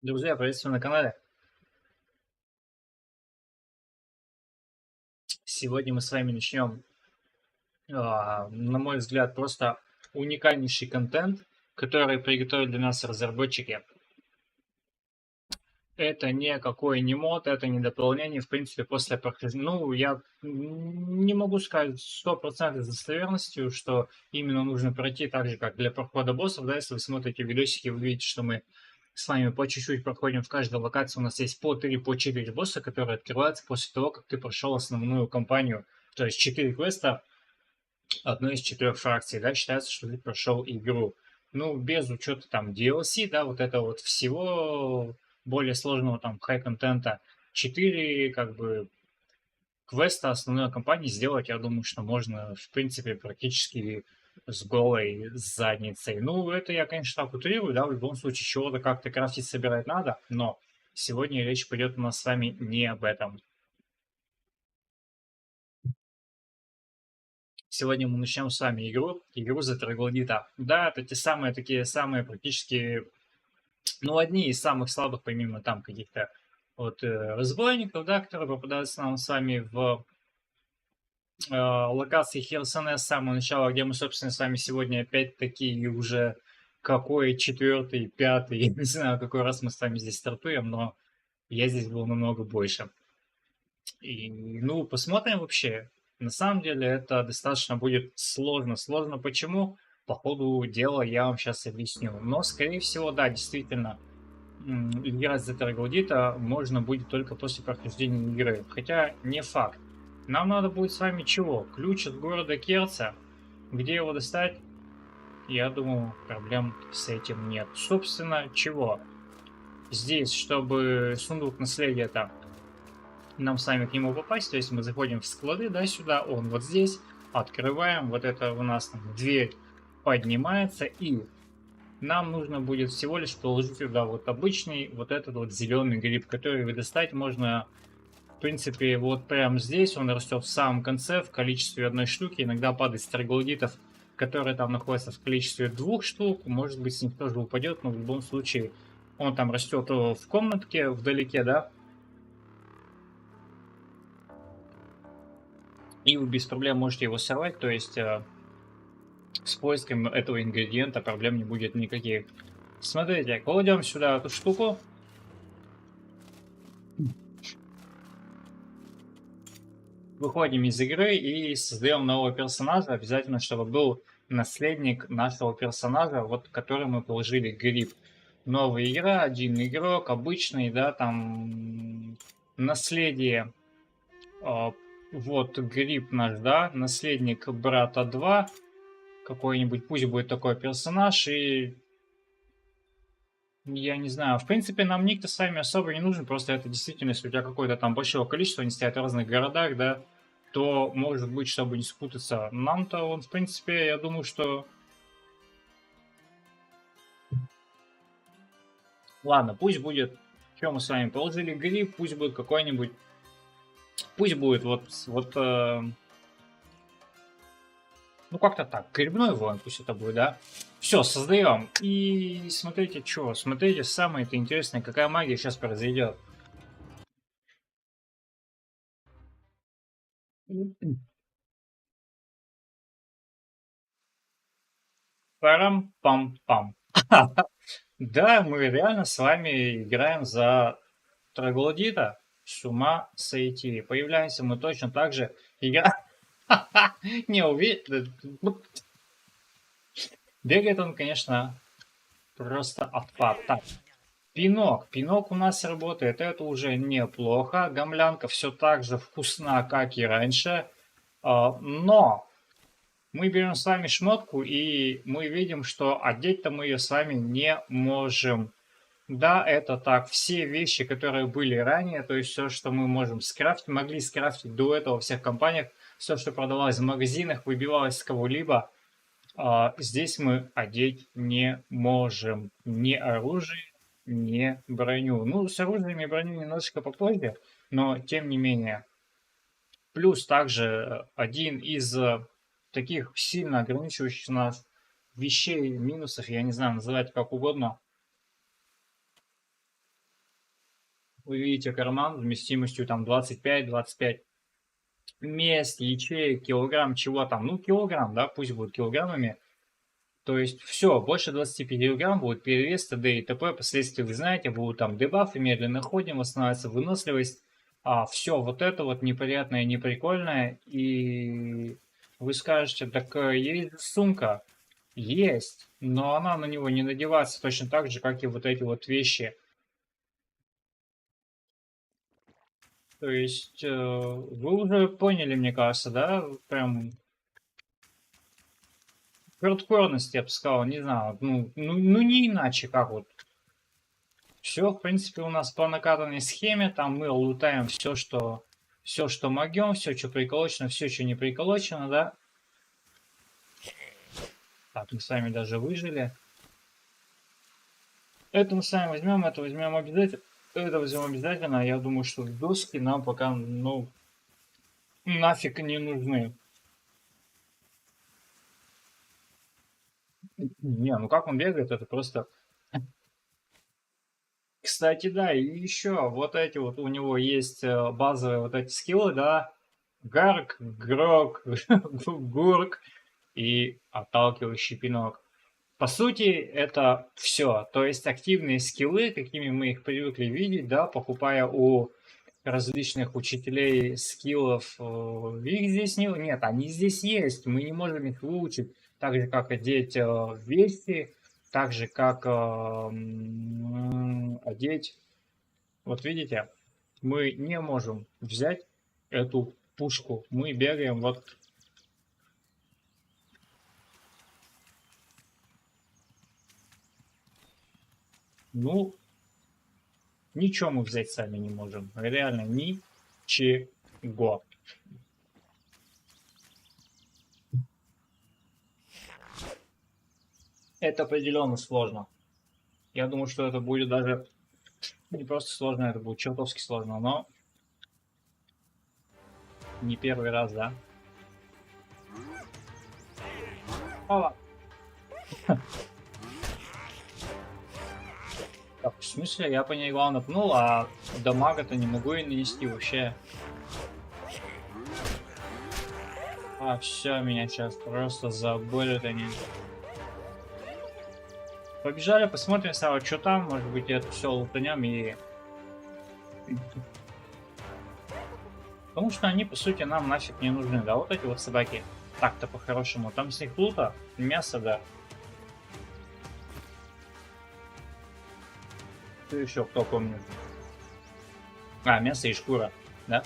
Друзья, приветствую на канале. Сегодня мы с вами начнем, на мой взгляд, просто уникальнейший контент, который приготовили для нас разработчики. Это никакой не мод, это не дополнение. В принципе, после прохождения, я не могу сказать 100% с достоверностью, что именно нужно пройти так же, как для прохода боссов. Да, если вы смотрите видосики, вы видите, что мы с вами по чуть-чуть проходим в каждой локации. У нас есть по 3, по 4 босса, которые открываются после того, как ты прошел основную кампанию. То есть 4 квеста одной из 4 фракций, да, считается, что ты прошел игру. Ну, без учета там DLC, да, вот это вот всего более сложного там хай-контента. 4 как бы квеста основной кампании сделать, я думаю, что можно, в принципе, практически с голой задницей. Ну, это я, конечно, так утрирую, да, в любом случае чего-то как-то крафтить, собирать надо, но сегодня речь пойдет у нас с вами не об этом. Сегодня мы начнем с вами игру за троглодита. Да, это те самые, такие самые практически, ну, одни из самых слабых, помимо там каких-то вот разбойников, да, которые попадаются нам с вами в локации Херсонес с самого начала, где мы, собственно, с вами сегодня опять-таки уже какой четвертый, пятый, я не знаю, какой раз мы с вами здесь стартуем, но я здесь был намного больше. И, ну, посмотрим вообще. На самом деле это достаточно будет сложно. Сложно почему? По ходу дела я вам сейчас объясню. Но, скорее всего, да, действительно, играть за Троглодита можно будет только после прохождения игры. Хотя не факт. Нам надо будет с вами чего? Ключ от города Керца. Где его достать? Я думаю, проблем с этим нет. Собственно, чего? Здесь, чтобы сундук наследия там нам с вами к нему попасть, то есть мы заходим в склады, да, сюда, он вот здесь, открываем, вот это у нас там дверь поднимается, и нам нужно будет всего лишь положить сюда вот обычный, вот этот вот зеленый гриб, который вы достать можно, в принципе, вот прямо здесь, он растет в самом конце в количестве одной штуки, иногда падает с троглодитов, которые там находятся в количестве 2 штук, может быть, с них тоже упадет, но в любом случае он там растет в комнатке вдалеке, да, и вы без проблем можете его сорвать, то есть с поиском этого ингредиента проблем не будет никаких. Смотрите, кладем сюда эту штуку. Выходим из игры и создаем нового персонажа. Обязательно, чтобы был наследник нашего персонажа, вот который мы положили гриб. Новая игра, один игрок, обычный, да, там наследие. Вот гриб наш, да, наследник брата 2. Какой-нибудь, пусть будет такой персонаж, и я не знаю. В принципе, нам ник-то с вами особо не нужен. Просто это действительно, если у тебя какое-то там большое количество, они стоят в разных городах, да, то, может быть, чтобы не спутаться. Нам-то он, в принципе, я думаю, что... Ладно, пусть будет... Что мы с вами положили гриб, пусть будет какой-нибудь... Пусть будет ну, как-то так. Грибной воин пусть это будет, да? Все, создаем. И смотрите, что. Смотрите, самое это интересное, какая магия сейчас произойдет. Парам-пам-пам. Да, мы реально с вами играем за троглодита. С ума сойти. Появляемся мы точно так же. Игра... Не уверен. Бегает он, конечно, просто отпад. Так, пинок. Пинок у нас работает. Это уже неплохо. Гамлянка все так же вкусна, как и раньше. Но мы берем с вами шмотку, и мы видим, что одеть-то мы ее с вами не можем. Да, это так. Все вещи, которые были ранее, то есть все, что мы можем скрафтить, могли скрафтить до этого во всех компаниях, все, что продавалось в магазинах, выбивалось с кого-либо, здесь мы одеть не можем. Ни оружие, ни броню. Ну, с оружием и броней немножечко попозже, но тем не менее. Плюс также один из таких сильно ограничивающих нас вещей, минусов, я не знаю, называть как угодно, Вы видите карман вместимостью там 25 мест, ячеек, килограмм чего там. Ну, килограмм, да, пусть будет килограммами. То есть все, больше 25 килограмм будет перевес, т.д. и т.п. Последствия вы знаете, будут там дебафы, медленно ходим, восстанавливается выносливость. Все вот это вот неприятное, неприкольное. И вы скажете, так есть сумка. Есть, но она на него не надевается точно так же, как и вот эти вот вещи. То есть вы уже поняли, мне кажется, да? Прям хардкорность, я бы сказал, не знаю. Ну не иначе, как вот. Все, в принципе, у нас по накатанной схеме. Там мы лутаем все, что могем, все, что приколочено, все, что не приколочено, да. Так, мы с вами даже выжили. Это мы с вами возьмем, это возьмем обязательно. Это возьмем обязательно. Я думаю, что доски нам пока, ну, нафиг не нужны. Не, ну как он бегает, это просто... Кстати, да, и еще вот эти вот у него есть базовые вот эти скиллы, да. Гарк, Грок, Гурк и отталкивающий пинок. По сути, это все. То есть активные скиллы, какими мы их привыкли видеть, да, покупая у различных учителей скиллов. Их здесь нет, они здесь есть. Мы не можем их выучить. Так же, как одеть вещи, так же, как одеть. Вот видите, мы не можем взять эту пушку. Мы бегаем вот. Ну, ничего мы взять сами не можем. Реально ничего. Это определенно сложно. Я думаю, что это будет даже не просто сложно, это будет чертовски сложно, но не первый раз, да? А, так, в смысле, я по ней главное пнул, а дамага-то не могу и нанести вообще. Все, меня сейчас просто заболят они. Побежали, посмотрим сначала, что там, может быть, это все лутанем и... Потому что они, по сути, нам нафиг не нужны, да, вот эти вот собаки. Так-то по-хорошему, там с них лута, мясо, да. Что еще, кто помнит? Мясо и шкура, да?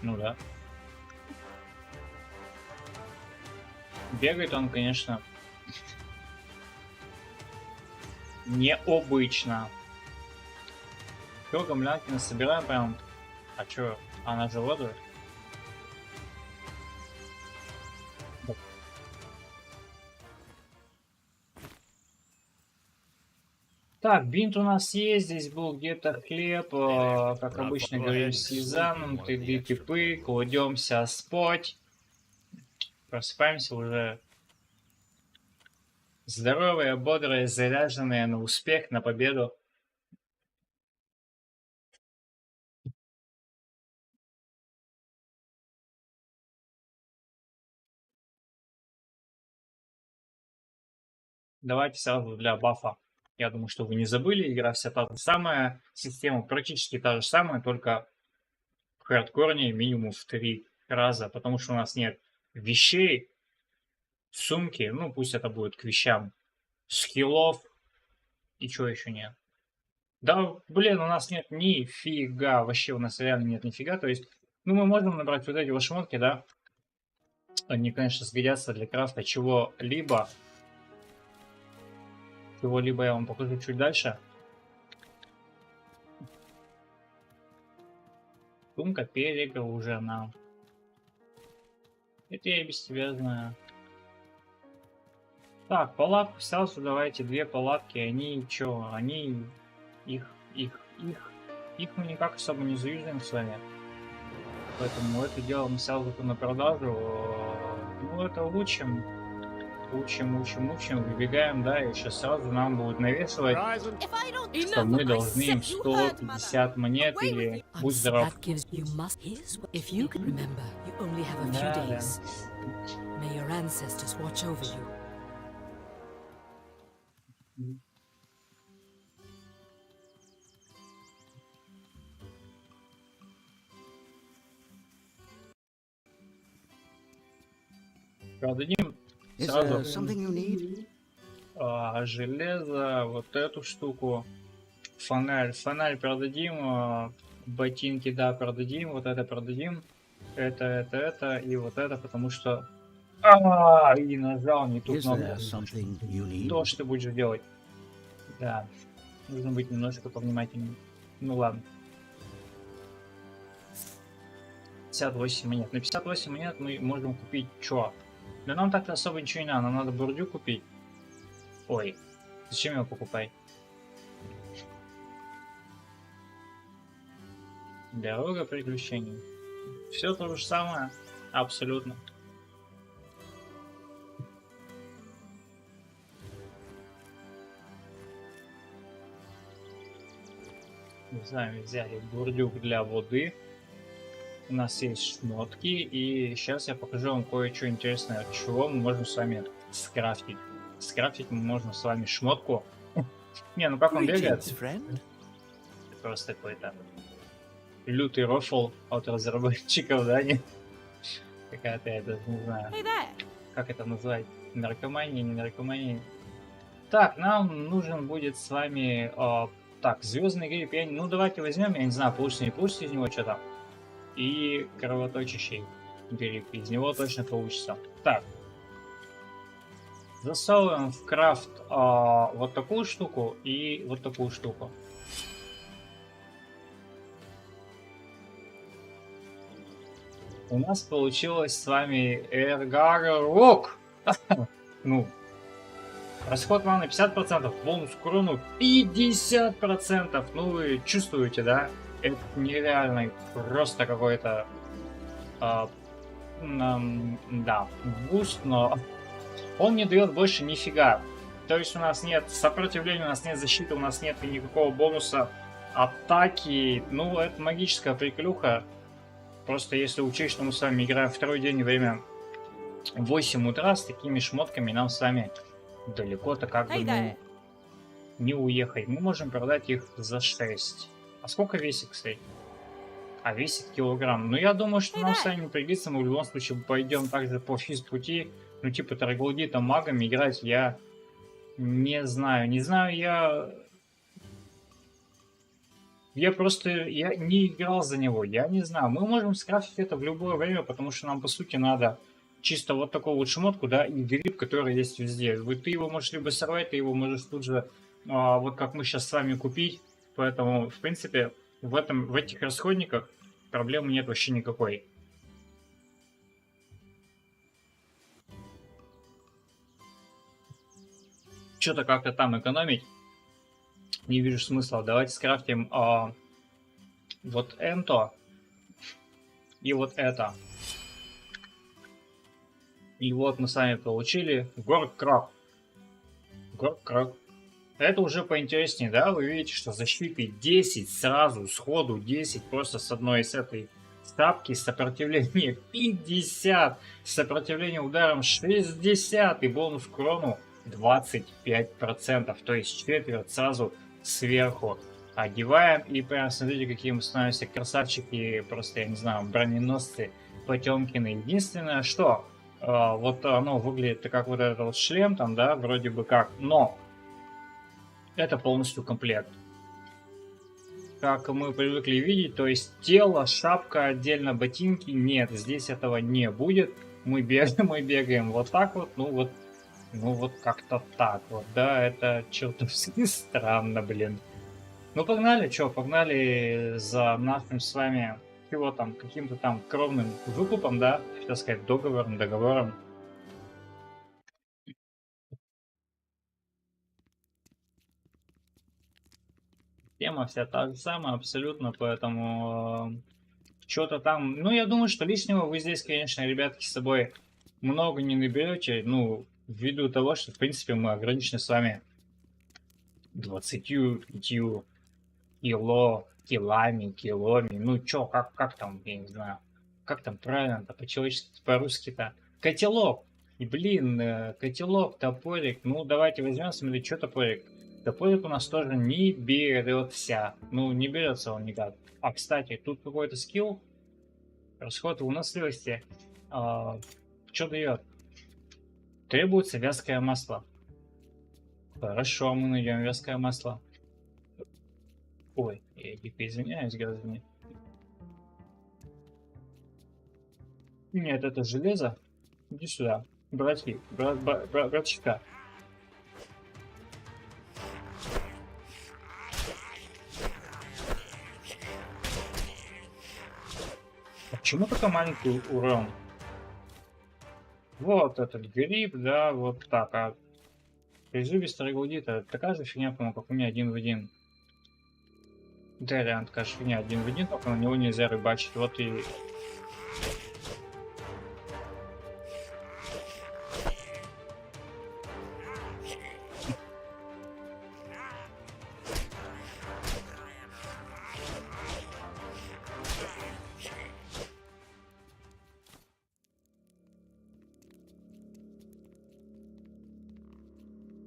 Ну да. Бегает он, конечно, необычно. Все, гамлянки насобираем прям. А чё, она же воду? Так, бинт у нас есть, здесь был где-то хлеб, как обычно говорим, с сезаном, ты типы, кладемся спать, просыпаемся уже здоровые, бодрые, заряженные на успех, на победу. Давайте сразу для бафа. Я думаю, что вы не забыли, игра вся та же самая, система практически та же самая, только в хардкорнее минимум в 3 раза, потому что у нас нет вещей, сумки, ну пусть это будет к вещам, скиллов и чего еще нет. Да, блин, у нас нет нифига, вообще у нас реально нет нифига, то есть, ну мы можем набрать вот эти вот шмотки, да, они, конечно, сгодятся для крафта чего-либо, я вам покажу чуть дальше. Сумка перегружена. Это я и без тебя знаю. Так, палатку сразу давайте, 2 палатки, они чё, они, их мы никак особо не заюзаем с вами. Поэтому это дело мы сразу на продажу. Ну, это учим, выбегаем, да, и сейчас сразу нам будут навешивать. что мы должны им 150 монет или будь здоров. Да, да. Продадим сразу железо, вот эту штуку, фонарь продадим, ботинки, да, продадим, вот это продадим, это и вот это, потому что... и нажал не ту кнопку. То, что ты будешь делать. Да, нужно быть немножко повнимательнее. Ну ладно. 58 монет. На 58 монет мы можем купить что? Да нам так-то особо ничего не надо, нам надо бурдю купить. Ой, зачем его покупать? Дорога приключений. Все то же самое, абсолютно. Мы с вами взяли бурдюк для воды. У нас есть шмотки, и сейчас я покажу вам кое-что интересное, от чего мы можем с вами скрафтить. Скрафтить мы можем с вами шмотку. Не, ну как он бегает? Просто какой-то лютый рофл от разработчиков, да? Какая-то, я даже не знаю, как это назвать. Наркомания, не наркомания. Так, нам нужен будет с вами... так, звездный гриб. Ну, давайте возьмем, я не знаю, получится, не получится из него что-то. И кровоточащий гриб. Из него точно получится. Так. Засовываем в крафт вот такую штуку и вот такую штуку. У нас получилось с вами Эргарок. Ну, расход маны 50%, бонус к урону 50%. Ну, вы чувствуете, да? Это нереальный, просто какой-то, да, буст, но он не дает больше нифига. То есть у нас нет сопротивления, у нас нет защиты, у нас нет никакого бонуса атаки. Ну, это магическая приколюха. Просто если учесть, что мы с вами играем второй день, время 8 утра, с такими шмотками нам с вами далеко-то как бы не уехать. Мы можем продать их за 6. А сколько весит, кстати? А весит килограмм. Ну, я думаю, что нам с вами не пригодится. Мы в любом случае пойдем также по физпути. Ну, типа, троглодитом, магами играть я не знаю. Не знаю, я просто не играл за него. Я не знаю. Мы можем скрафтить это в любое время, потому что нам, по сути, надо чисто вот такую вот шмотку, да, и гриб, который есть везде. Ты его можешь либо сорвать, ты его можешь тут же, вот как мы сейчас с вами, купить. Поэтому, в принципе, в этих расходниках проблемы нет вообще никакой. Что-то как-то там экономить не вижу смысла. Давайте скрафтим вот это и вот это. И вот мы с вами получили горкрак. Горкрак. Это уже поинтереснее, да? Вы видите, что защиты 10 сразу, сходу 10, просто с одной из этой стапки, сопротивление 50, сопротивление ударом 60 и бонус к урону 25%, то есть четверть сразу сверху. Одеваем и прям смотрите, какие мы становимся красавчики, просто, я не знаю, броненосцы Потемкины. Единственное, что вот оно выглядит как вот этот вот шлем там, да, вроде бы как, но это полностью комплект. Как мы привыкли видеть, то есть тело, шапка отдельно, ботинки, нет, здесь этого не будет. Мы бегаем вот так вот, ну вот как-то так вот, да, это чертовски странно, блин. Ну погнали, чё, погнали за нашим с вами, чего там, каким-то там кровным выкупом, да, так сказать, договором. Тема вся та же самая абсолютно, поэтому что-то там... Ну, я думаю, что лишнего вы здесь, конечно, ребятки, с собой много не наберете, ну, ввиду того, что, в принципе, мы ограничены с вами 25 килами, ну чё, как там, я не знаю, как там правильно-то, по-человечески, по-русски-то, котелок, и блин, котелок, топорик, ну давайте возьмем, смотри, что топорик, топорик у нас тоже не берется, ну не берется он никак, а кстати, тут какой-то скилл, расход выносливости, что дает, требуется вязкое масло, хорошо, мы найдем вязкое масло. Ой, я дико извиняюсь, граждане. Нет, это железо. Иди сюда. Братки, братчика. А почему такой маленький урон? Вот этот гриб, да, вот так. А призубистый троглодит, это такая же фигня, по-моему, как у меня один в один. Да, реально такая же фигня, один в один, только на него нельзя рыбачить. Вот и...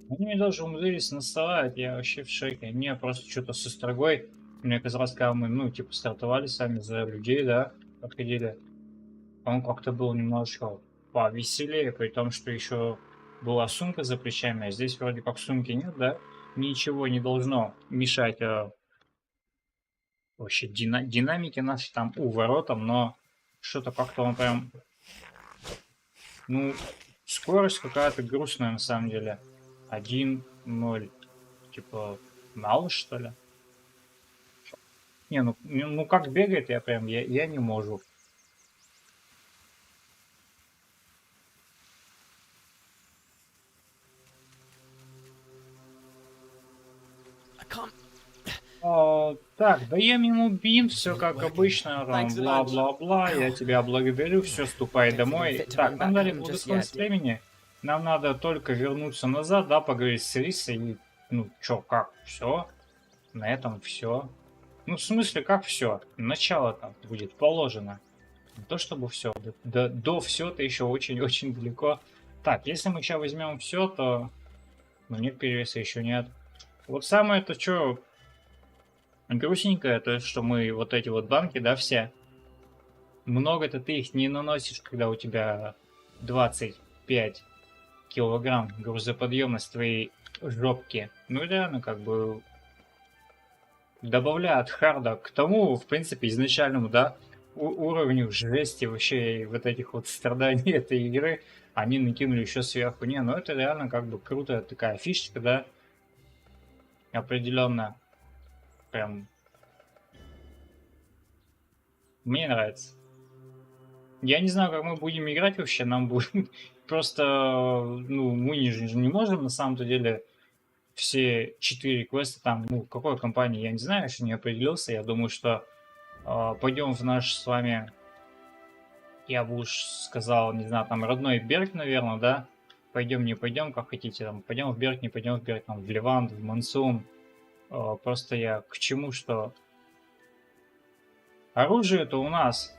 Они мне даже умудрились наставать, я вообще в шоке. Мне просто что-то с острогой. Мне казалось, когда мы, ну, типа, стартовали сами за людей, да, подходили. Он как-то был немножечко повеселее, при том, что еще была сумка за плечами, а здесь вроде как сумки нет, да? Ничего не должно мешать вообще динамике нашей там у воротам, но что-то как-то он прям, ну, скорость какая-то грустная на самом деле. 1-0. Типа, мало что ли? Не, ну как бегает, я прям, я не могу. Так, даем ему бинт, все как обычно, там, бла-бла-бла, я тебя благодарю, все, ступай домой. Так, нам дали благосклонность времени, нам надо только вернуться назад, да, поговорить с Рисой, и, ну, чё, как, все, на этом все. Ну, в смысле, как все? Начало там будет положено. Не то чтобы все, до все-то еще очень-очень далеко. Так, если мы сейчас возьмем все, то, ну, нет перевеса еще нет. Вот самое то, что грустненькое, то, что мы вот эти вот банки, да, все, много-то ты их не наносишь, когда у тебя 25 килограмм грузоподъемность твоей жопки. Ну, реально, как бы, добавляют харда к тому, в принципе, изначальному, да, уровню жести вообще и вот этих вот страданий этой игры, они накинули еще сверху. Не, ну это реально как бы крутая такая фишечка, да, определенно. Прям мне нравится. Я не знаю, как мы будем играть вообще, нам будет просто, ну, мы не можем на самом-то деле все 4 квеста там, ну, какой компании, я не знаю, еще не определился. Я думаю, что пойдем в наш с вами, я бы уж сказал, не знаю, там родной Берг, наверное, да? Пойдем, не пойдем, как хотите, там, пойдем в Берг, не пойдем в Берг, там, в Левант, в Мансун. Просто я к чему, что оружие-то у нас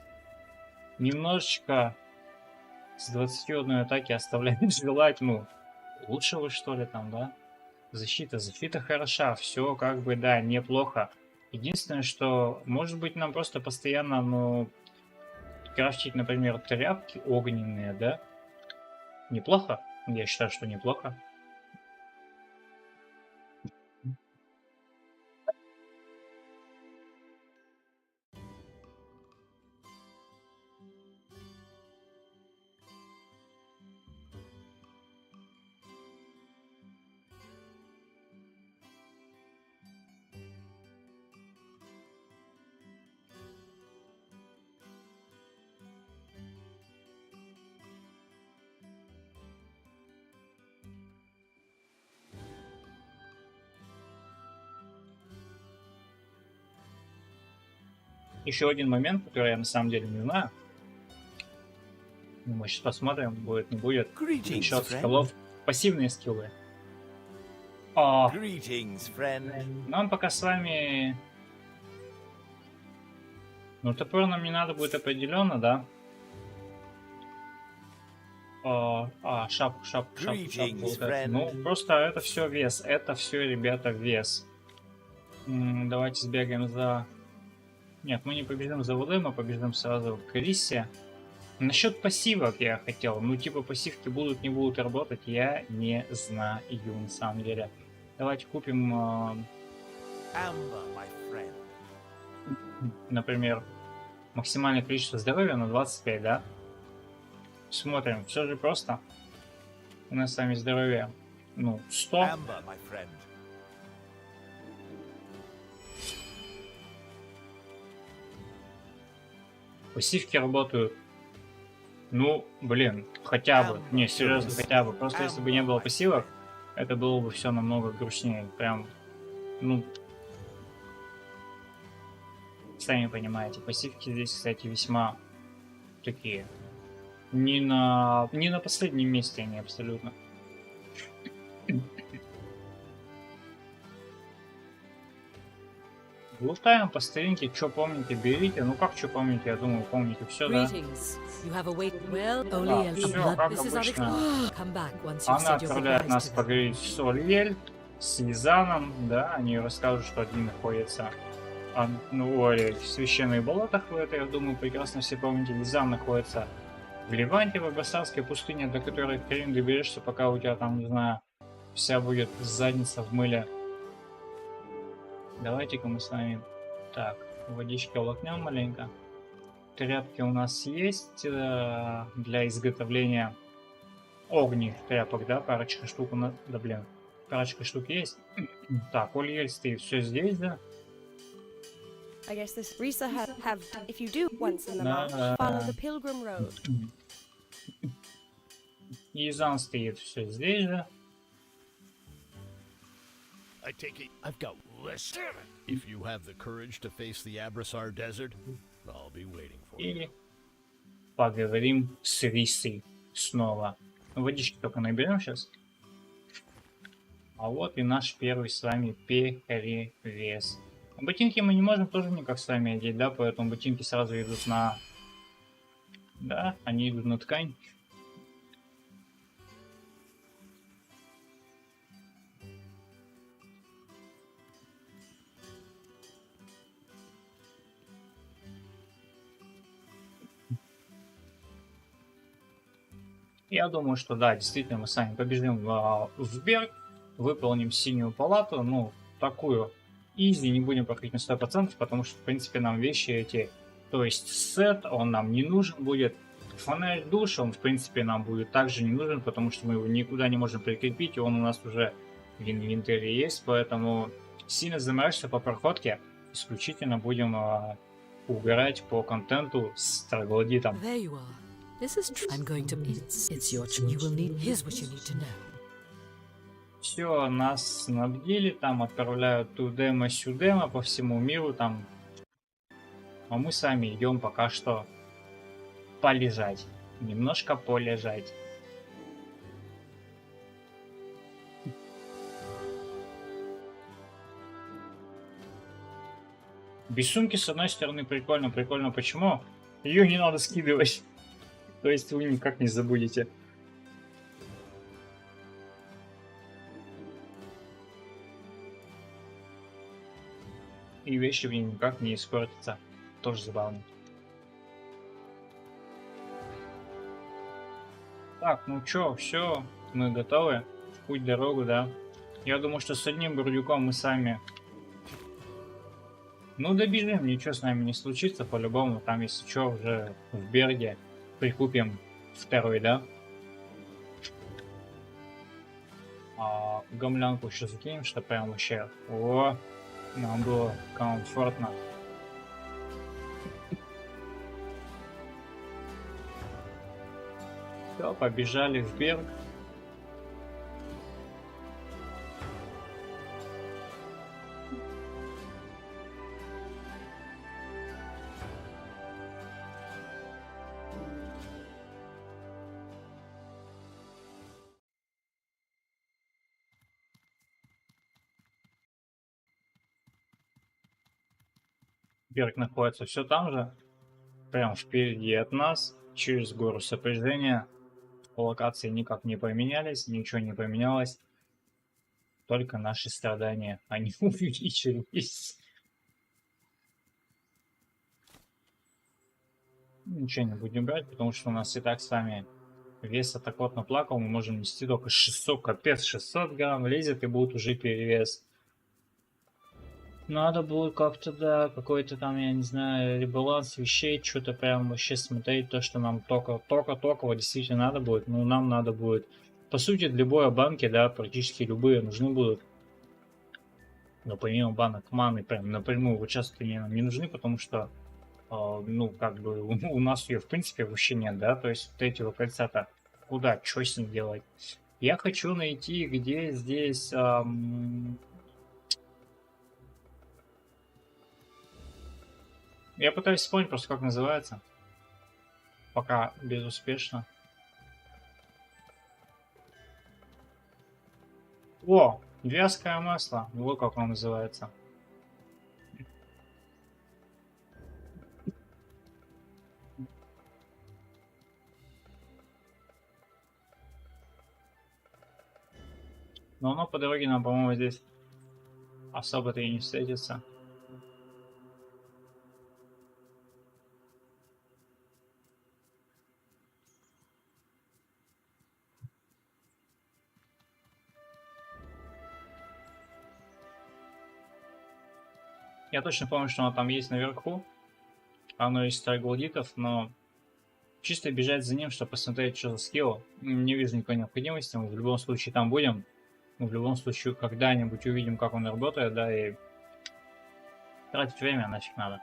немножечко с 21 атаки оставляет желать, ну, лучшего, что ли, там, да? Защита хороша, все как бы, да, неплохо. Единственное, что, может быть, нам просто постоянно, ну, крафтить, например, тряпки огненные, да? Неплохо? Я считаю, что неплохо. Еще один момент, который я на самом деле не знаю. Мы сейчас посмотрим, будет, не будет. Еще от скиллов. Пассивные скиллы. О, Greetings, friend. нам пока с вами... Ну, топор нам не надо будет определенно, да? Шапку. Greetings, Вот это. friend. Ну, просто это все вес. Это все, ребята, вес. Давайте сбегаем за... Нет, мы не побежим за ВД, мы побежим сразу в Криссе. Насчет пассивок я хотел. Ну, типа, пассивки будут, не будут работать, я не знаю, на самом деле. Давайте купим, Amber, my friend. например, максимальное количество здоровья на 25, да? Смотрим, все же просто. У нас с вами здоровье, ну, 100. Amber, my friend. Пассивки работают. Ну, блин, хотя бы. Не, серьезно, хотя бы. Просто если бы не было пассивок, это было бы все намного грустнее. Прям, ну, сами понимаете. Пассивки здесь, кстати, весьма такие. Не на последнем месте они абсолютно. Лутаем по старинке, что помните, берите. Ну как что помните, я думаю, помните все, да? Да, все, как обычно. Она отправляет нас поговорить в Сольель с Изаном, да, они расскажут, что один находится в священных болотах, вы это, я думаю, прекрасно все помните. Изан находится в Ливанте, в Абассарской пустыне, до которой хрен доберешься, пока у тебя там, не знаю, вся будет задница в мыле. Давайте-ка мы с вами так, водички локнем маленько. Тряпки у нас есть для изготовления огненных тряпок, да, парочка штук у нас, да блин, парочка штук есть. Так, Ольель стоит все здесь, да? I guess this Risa have if you do once in the Да, march, follow the pilgrim road. Изан стоит все здесь же. I take it I've got less. If you have the courage to face the Abrasar Desert, I'll be waiting for you. И поговорим с Рисой снова. Водички только наберем сейчас. А вот и наш первый с вами перевес. Ботинки мы не можем тоже никак с вами одеть, да, поэтому ботинки сразу идут на... Да, они идут на ткань. Я думаю, что да, действительно мы сами побежим в Берг, выполним синюю палату, ну, такую изи, не будем проходить на 100%, потому что, в принципе, нам вещи эти, то есть сет, он нам не нужен будет. Фонарь душ, он, в принципе, нам будет также не нужен, потому что мы его никуда не можем прикрепить, и он у нас уже в инвентаре есть, поэтому сильно заморачиваться по проходке, исключительно будем угорать по контенту с троглодитом. This is true. I'm going to. It's your choice. You will need. Here's what you need to know. Все, нас снабдили, там отправляют тудема-сюдема по всему миру, там. А мы сами идем пока что полежать. Немножко полежать. Без сумки, с одной стороны, прикольно. Прикольно почему? Ее не надо скидывать. То есть вы никак не забудете. И вещи в ней никак не испортятся. Тоже забавно. Так, ну чё, все, мы готовы. В путь, дорогу, да. Я думаю, что с одним бурдюком мы сами... Ну, добежим, ничего с нами не случится, по-любому. Там, если что, уже в Берге прикупим второй, да? Гамлянку еще закинем, что прям вообще... О, нам было комфортно. Все, побежали в Берг. Берег находится все там же, прям впереди от нас, через гору сопряжения. Локации никак не поменялись, ничего не поменялось. Только наши страдания, они увеличились. Ничего не будем брать, потому что у нас и так с вами вес так вот наплакал. Мы можем нести только 600, капец, 600 грамм лезет и будет уже перевес. Надо будет как-то, да, какой-то там, я не знаю, ребаланс вещей, что-то прям вообще смотреть, то, что нам только вот действительно надо будет. Ну, нам надо будет. По сути, для боя банки, да, практически любые нужны будут. Но помимо банок маны, прям напрямую вот сейчас не нужны, потому что, ну, как бы у нас ее в принципе вообще нет, да, то есть вот эти вот кольца-то куда, что с ним делать? Я хочу найти, где здесь... Я пытаюсь вспомнить просто, как называется. Пока безуспешно. О, вязкое масло. Вот как оно называется. Но оно по дороге нам, по-моему, здесь особо-то и не встретится. Я точно помню, что оно там есть наверху. Оно из троглодитов, но чисто бежать за ним, чтобы посмотреть, что за скилл, не вижу никакой необходимости. Мы в любом случае там будем. Мы в любом случае когда-нибудь увидим, как он работает, да, и тратить время нафиг надо.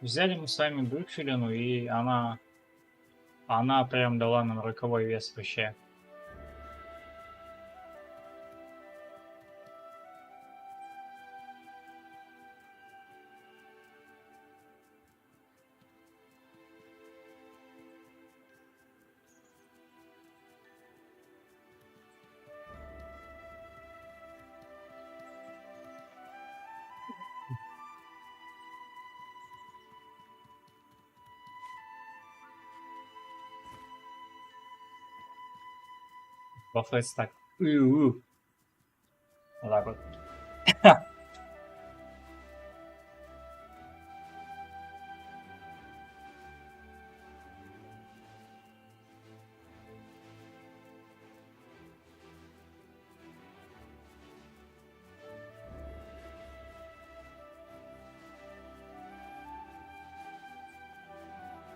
Взяли мы с вами Брюкфилину, и она прям дала нам роковой вес вообще. Баффет так. Вот так вот.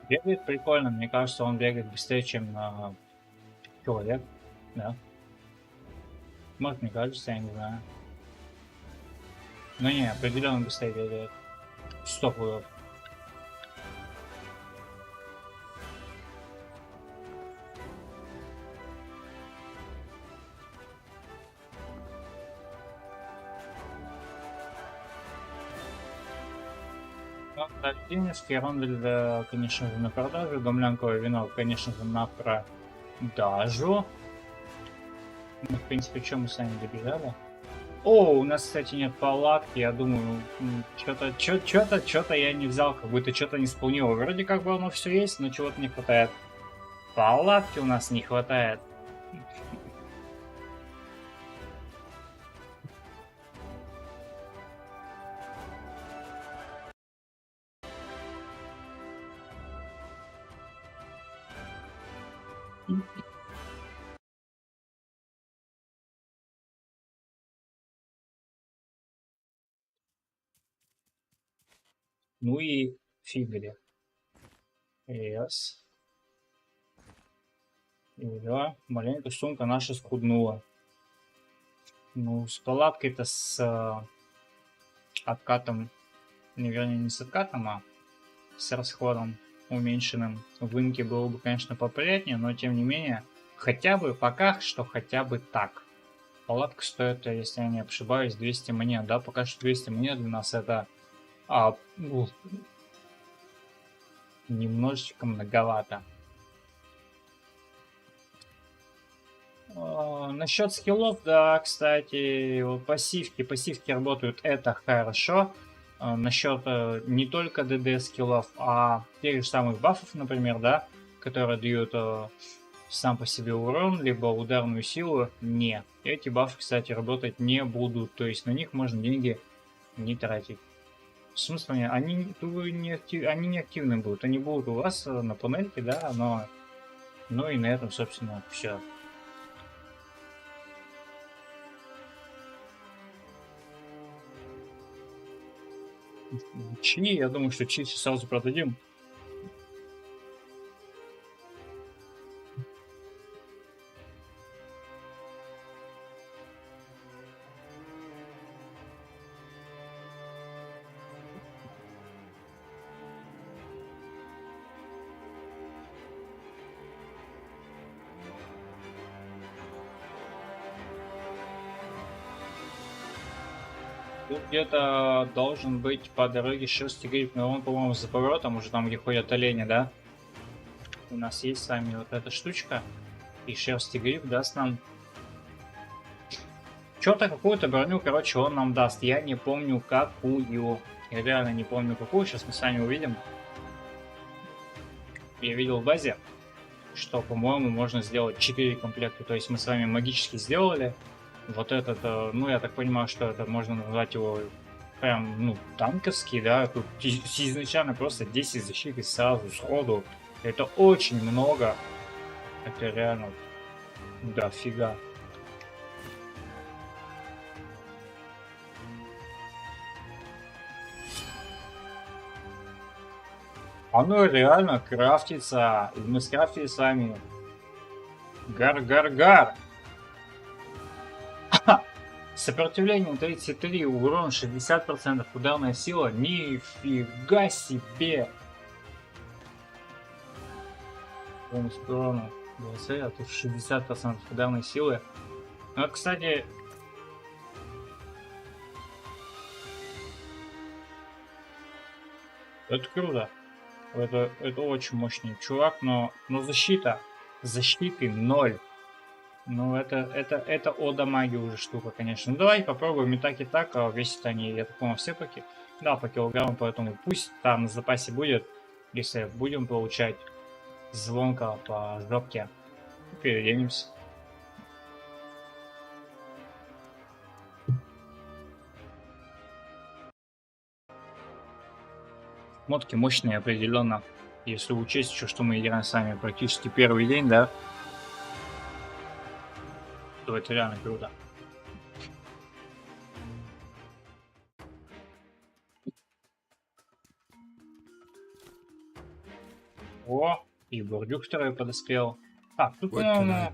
Бегает прикольно, мне кажется, он бегает быстрее, чем человек, да. Может, мне кажется, я не знаю. Но не, определенно быстрее бегает. 100 пудов. Денежки, Рондель, конечно же, на продажу, гомлянковое вино, конечно же, на продажу. Ну, в принципе, чем мы с вами добежали? О, у нас, кстати, нет палатки, я думаю, что-то я не взял, как будто что-то не исполнил. Вроде как бы оно все есть, но чего-то не хватает. Палатки у нас не хватает. Ну и фигли. Раз. И два. Маленькая сумка наша схуднула. Ну, с палаткой-то с откатом, не вернее, не с откатом, а с расходом уменьшенным в инке было бы, конечно, поприятнее, но тем не менее, хотя бы пока что хотя бы так. Палатка стоит, если я не ошибаюсь, 200 монет, да, пока что 200 монет для нас это немножечко многовато. Насчет скиллов, да, кстати, вот пассивки работают, это хорошо. Насчет не только ДД скиллов, а тех же самых бафов, например, да, которые дают сам по себе урон, либо ударную силу, не. Эти бафы, кстати, работать не будут, то есть на них можно деньги не тратить. В смысле, они не активны будут, они будут у вас на панельке, да, но ну и на этом, собственно, все. Чи, я думаю, что чи сразу продадим. Тут где-то должен быть по дороге шерстигриф, но он, по-моему, за поворотом, уже там, где ходят олени, да? У нас есть с вами вот эта штучка, и шерстигриф даст нам что-то, какую-то броню, короче, он нам даст. Я не помню, какую. Я реально не помню, какую. Сейчас мы с вами увидим. Я видел в базе, что, по-моему, можно сделать 4 комплекта. То есть мы с вами магически сделали. Вот этот, ну, я так понимаю, что это можно назвать его прям, ну, танковский, да. Тут изначально просто 10 защиты сразу, сходу. Это очень много. Это реально дофига. Оно реально крафтится. И мы скрафтили с вами. Гар-гар-гар. Сопротивление 33, урон 60%, ударная сила. Нифига себе. Бонус к урону 20, а тут 60% ударной силы. Ну, кстати... Это круто. Это очень мощный чувак, но защиты 0. Ну, это ода магии уже штука, конечно. Ну, давай попробуем и так, весят они, я так понял, все паки. Да, по килограмму, поэтому пусть там на запасе будет, если будем получать звонко по жопке. Переденемся. Мотки мощные определенно. Если учесть еще, что мы играем с вами практически первый день, да, то это реально круто. О, и бурдюк второй подоспел. Так, тут, по-моему...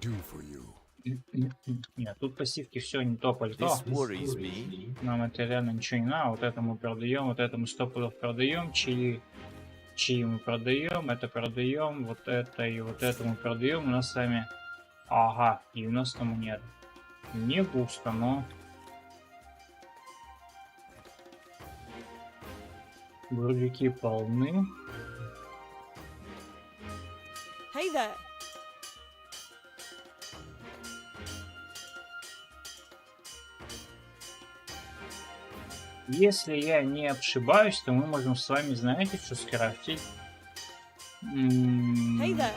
Нет, тут пассивки все не то пальто. This worries me. Нам это реально ничего не надо. Вот это мы продаем, вот это мы 100 пудов продаем, чьи мы продаем, это продаем, вот это и вот это мы продаем. У нас с вами, ага, 90 монет. Не густо, но бурдюки полны. Hey there. Если я не ошибаюсь, то мы можем с вами, знаете, что скрафтить? Hey there.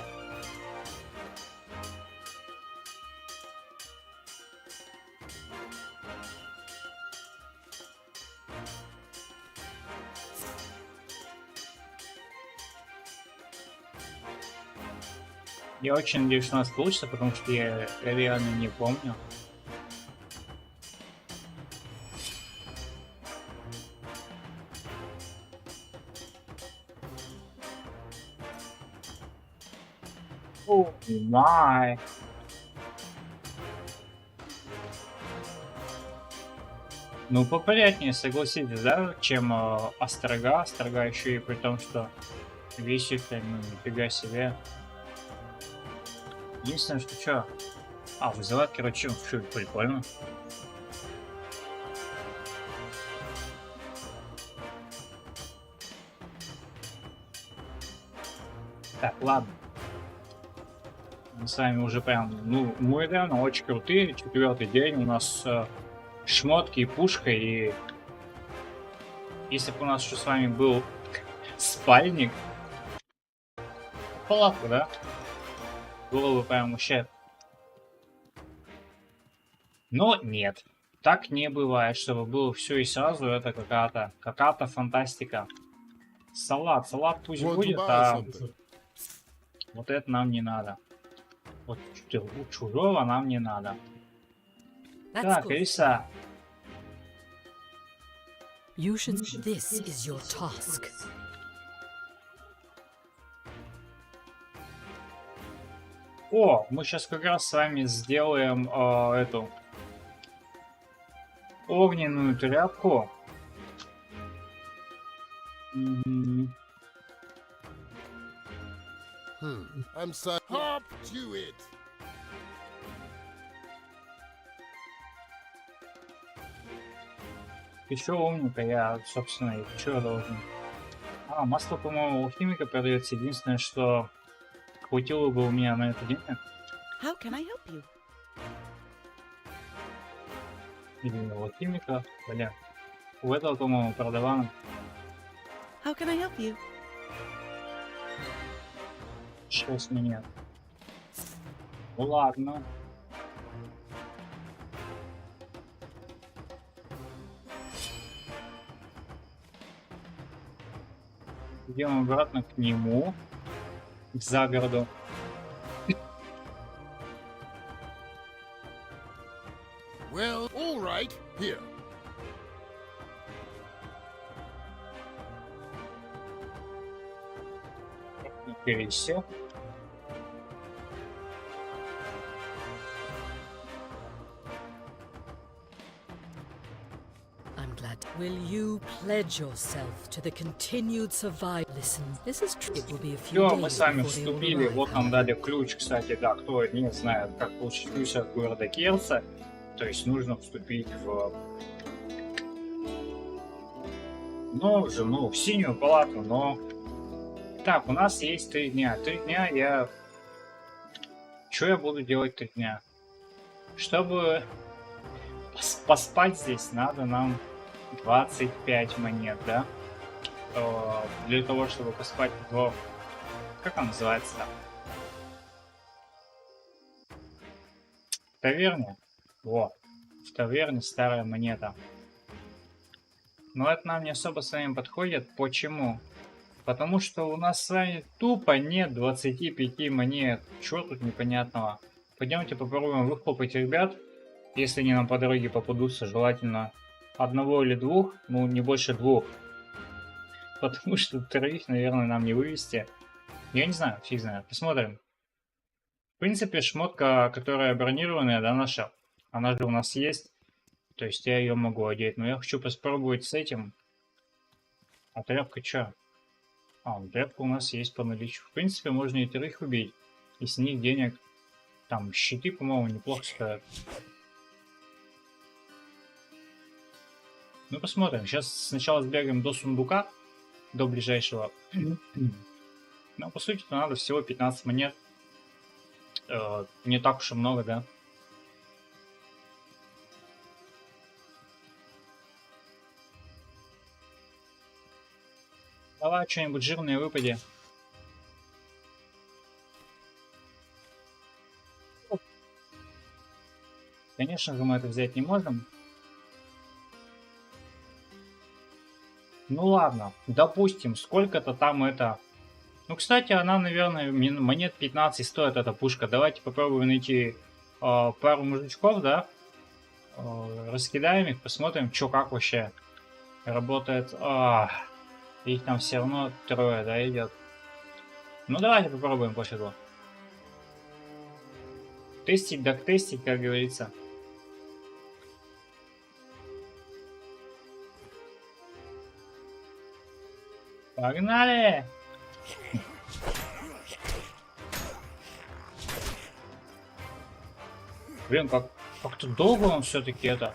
Я очень надеюсь, что у нас получится, потому что я реально не помню. О, май. Ну, поприятнее, согласитесь, да, чем Острога. Острога еще и при том, что весит, ну, нифига себе. Единственное, что что? А, вызывать, короче, все прикольно. Так, ладно. Мы с вами уже прям, ну, мы реально очень крутые. 4-й день у нас шмотки и пушка, и если бы у нас еще с вами был спальник, палатка, да? Было бы прям вообще. Но нет. Так не бывает, чтобы было все и сразу. Это какая-то фантастика. Салат пусть Want to будет, buy а something? вот это нам не надо. Вот чужого нам не надо. That's Так, good. Риса. You should. This is your task. О, мы сейчас как раз с вами сделаем эту огненную тряпку. Мгм. I'm sorry. Hop to it. Еще умника, я, собственно, и что я должен? А, масло, по-моему, у химика продается. Единственное, что хватило бы у меня на это денег. How can I help you? Или у химика, бля. У этого, по-моему, продавано. How can I help you? 6 монет. Ну ладно. Идем обратно к нему. К загороду. Well, all right. Here. Пересел. I'm glad. Will you pledge yourself to the continued survival? Listen, this is true. It will be a few Все, мы days с вами before they will вступили. arrive, Вот нам however. дали ключ, кстати, да, кто не знает, как получить ключ от города Керца. То есть нужно вступить в в синюю палату, но... Так, у нас есть 3 дня. 3 дня я... Что я буду делать 3 дня? Чтобы поспать здесь, надо нам 25 монет, да? Для того, чтобы поспать в... Как он называется-то? В таверне? Во. В таверне старая монета. Но это нам не особо с вами подходит. Почему? Потому что у нас с вами тупо нет 25 монет. Чего тут непонятного? Пойдемте попробуем выхлопать ребят. Если они нам по дороге попадутся, желательно одного или двух. Ну, не больше 2. Потому что 3, наверное, нам не вывести. Я не знаю, фиг знает. Посмотрим. В принципе, шмотка, которая бронированная, да, наша. Она же у нас есть. То есть я ее могу одеть. Но я хочу попробовать с этим. А тряпка что? А, тряпка у нас есть по наличию. В принципе, можно и 3 убить. И с них денег. Там щиты, по-моему, неплохо стоят. Ну, посмотрим. Сейчас сначала сбегаем до сундука. До ближайшего. Ну, по сути, надо всего 15 монет. Не так уж и много, да? Давай что-нибудь жирное выпади. Конечно же, мы это взять не можем. Ну ладно, допустим, сколько-то там это... Ну, кстати, она, наверное, монет 15 стоит, эта пушка. Давайте попробуем найти пару мужичков, да? Раскидаем их, посмотрим, что как вообще работает. Их там все равно 3, да, идет. Ну, давайте попробуем пофигу. Тестить, так тестить, как говорится. Погнали! Блин, как-то долго он все-таки это...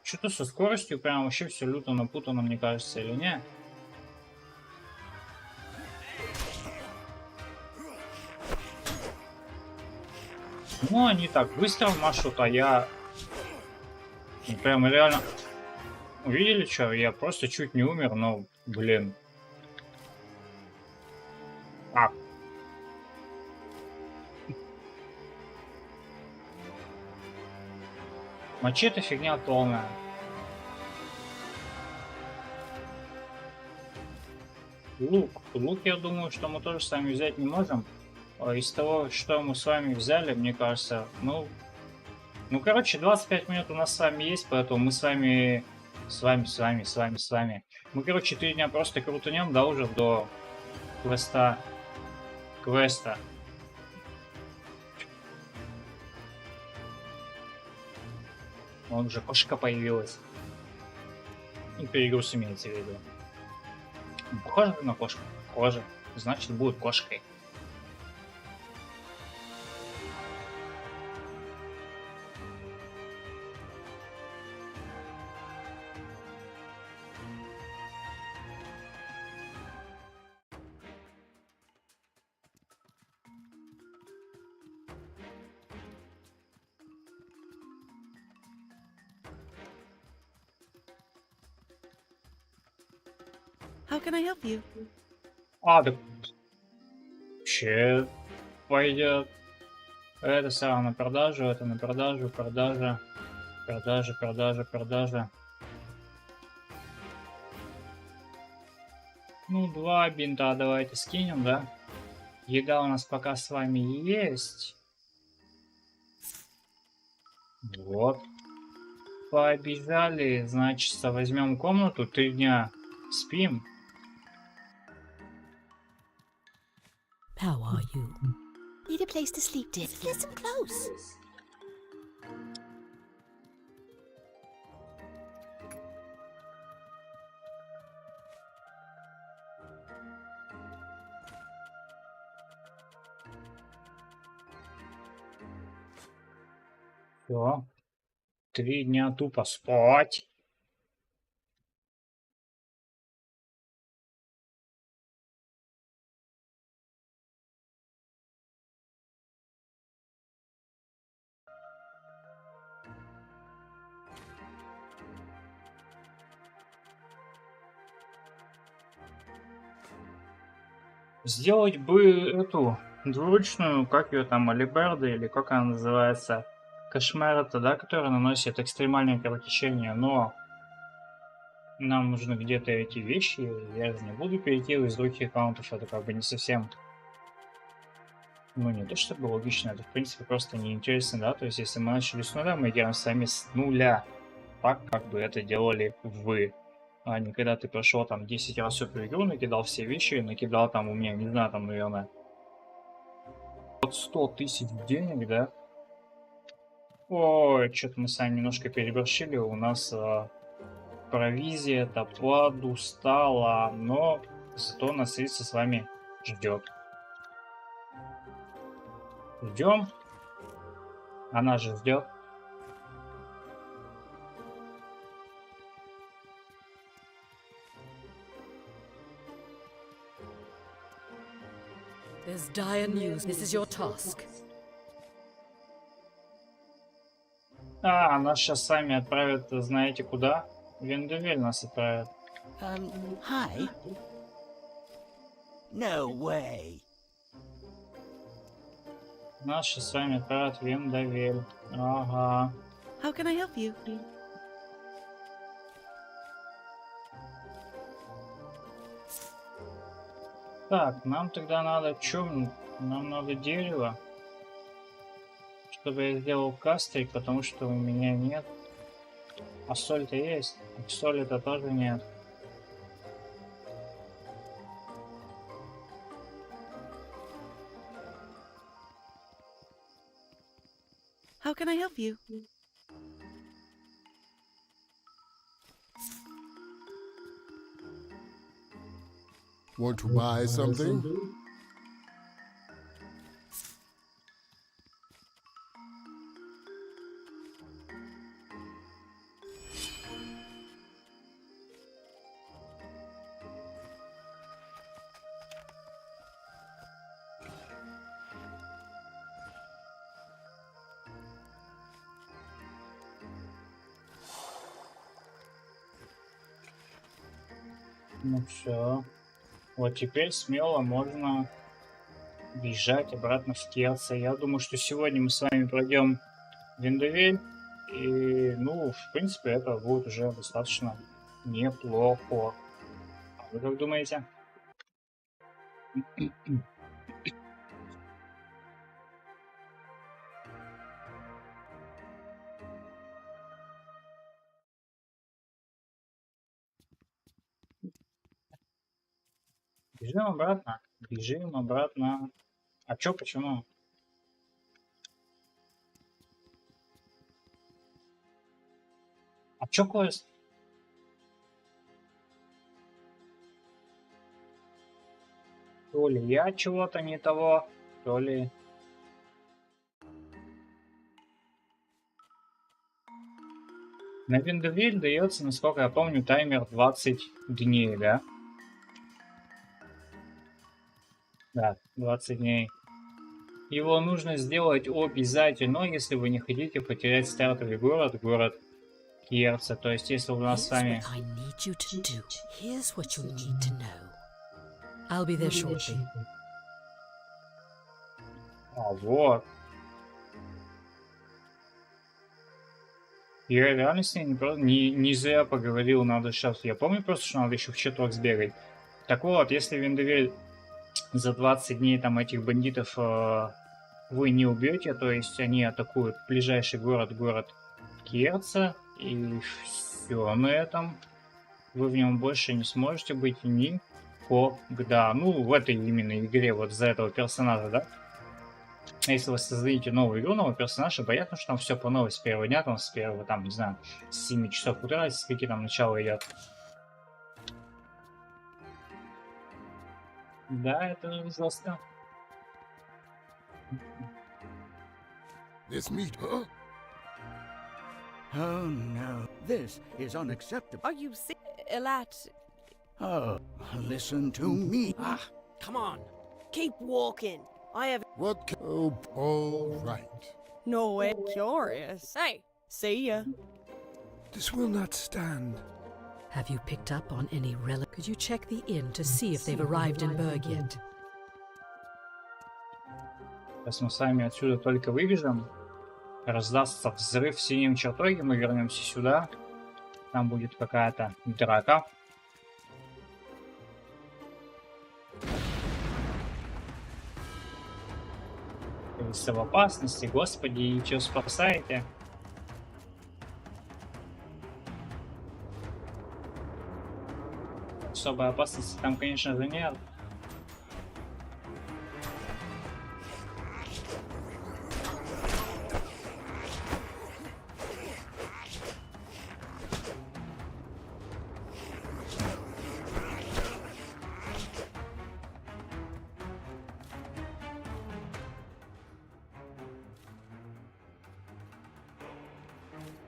что-то со скоростью прям вообще все люто напутано, мне кажется, или не? Ну, они так быстро машут, а я... Прям реально... Увидели, что? Я просто чуть не умер, но, блин. А. Мачете фигня полная. Лук, я думаю, что мы тоже сами взять не можем. Из того, что мы с вами взяли, мне кажется, ну, короче, 25 минут у нас с вами есть, поэтому мы с вами. Мы, короче, 3 дня просто крутанем, да, уже до квеста. Вон уже кошка появилась. И перегруз имеется в виду. Похоже на кошку? Похоже. Значит, будет кошкой. How can I help you? А, да... Вообще пойдет. Это самое на продажу, это на продажу, продажа. Ну, 2 бинта давайте скинем, да? Еда у нас пока с вами есть. Вот. Побежали, значит, возьмем комнату, 3 дня спим. How are you? Need a place to sleep, dear. Listen close. Все. 3 дня тупо спать. Сделать бы эту двуручную, как ее там, алиберда, или как она называется, кошмар-то, да, которая наносит экстремальное кровотечение, но нам нужны где-то эти вещи, я же не буду перейти из других аккаунтов, это как бы не совсем, ну не то чтобы логично, это в принципе просто неинтересно, да, то есть если мы начали с нуля, мы играем сами с нуля, так как бы это делали вы. А не когда ты прошел там 10 раз всю игру, накидал все вещи, накидал там у меня, не знаю, там, наверное, 100 тысяч денег, да? Ой, что-то мы сами немножко переборщили, у нас провизия, подустала, но зато нас Риса с вами ждет. Ждем. Она же ждет. There's dire news. This is your task. А, нас сейчас сами отправят, знаете куда? В Вендевель нас отправят. Hi? No way. Нас сейчас с вами отправят в Вендевель. Ага. How can I help you? Так, нам тогда надо чем? Нам надо дерево. Чтобы я сделал кастрик, потому что у меня нет. А соль-то есть. Соли-то тоже нет. How can I help you? Want to buy something? Ну все. Вот теперь смело можно бежать обратно в Керце. Я думаю, что сегодня мы с вами пройдем Виндовель. И, ну, в принципе, это будет уже достаточно неплохо. А вы как думаете? Бежим обратно. Бежим обратно. А чё, почему? А чё квест? То ли я чего-то не того, то ли... На Виндовиль дается, насколько я помню, таймер 20 дней, да? Да, 20 дней. Его нужно сделать обязательно, если вы не хотите потерять стартовый город, город Керца. То есть, если у нас с вами... I need you to do. Here's what you need to know. I'll be there shortly. А, вот. Я реально с ней не зря поговорил, надо сейчас... Я помню просто, что надо еще в чаток сбегать. Так вот, если Виндовель за 20 дней там этих бандитов вы не убьете, то есть они атакуют ближайший город, город Керца, и все на этом. Вы в нем больше не сможете быть никогда. Ну, в этой именно игре, вот за этого персонажа, да? Если вы создадите новую игру, новый персонаж, и понятно, что там все по новой с первого дня, там с первого, там, не знаю, с 7 часов утра, с какие там начало идет. Да, это жестко. This meat, huh? Oh no, this is unacceptable. Are you sick, Elat? Oh, listen to me. Ah, come on. Keep walking. I have What? Oh, all right. no way curious. Hey, see ya. This will not stand. Have you picked up on any relic? Could you check the inn to see if they've arrived in Berg yet? Сейчас мы с вами отсюда только выбежим. Раздастся взрыв в синем чертоге, мы вернемся сюда. Там будет какая-то драка. Вы в опасности, господи, и чё спасаете? Особой опасности там, конечно же, нет.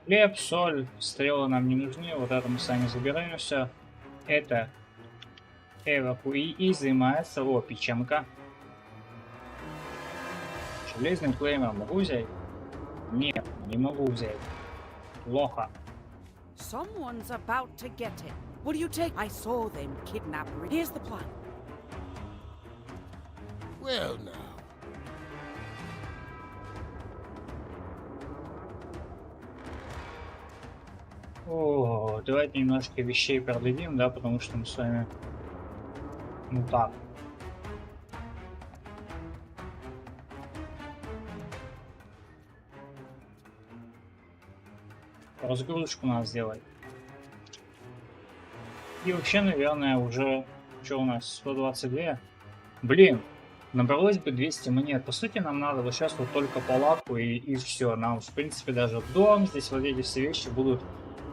Хлеб, соль, стрелы нам не нужны, вот это мы сами забираем все. Это изымается. О, печенка. Железный клеймер могу взять? Нет, не могу взять. Плохо. Someone's about to get it. Will you take? I saw them kidnap. Here's the plan. Well, now. О, давайте немножко вещей продадим, да, потому что мы с вами... Ну так. Разгрузочку надо сделать. И вообще, наверное, уже... Что у нас? 122? Блин! Набралось бы 200 монет. По сути, нам надо вот сейчас вот только палатку и все. Нам, в принципе, даже дом, здесь вот эти все вещи будут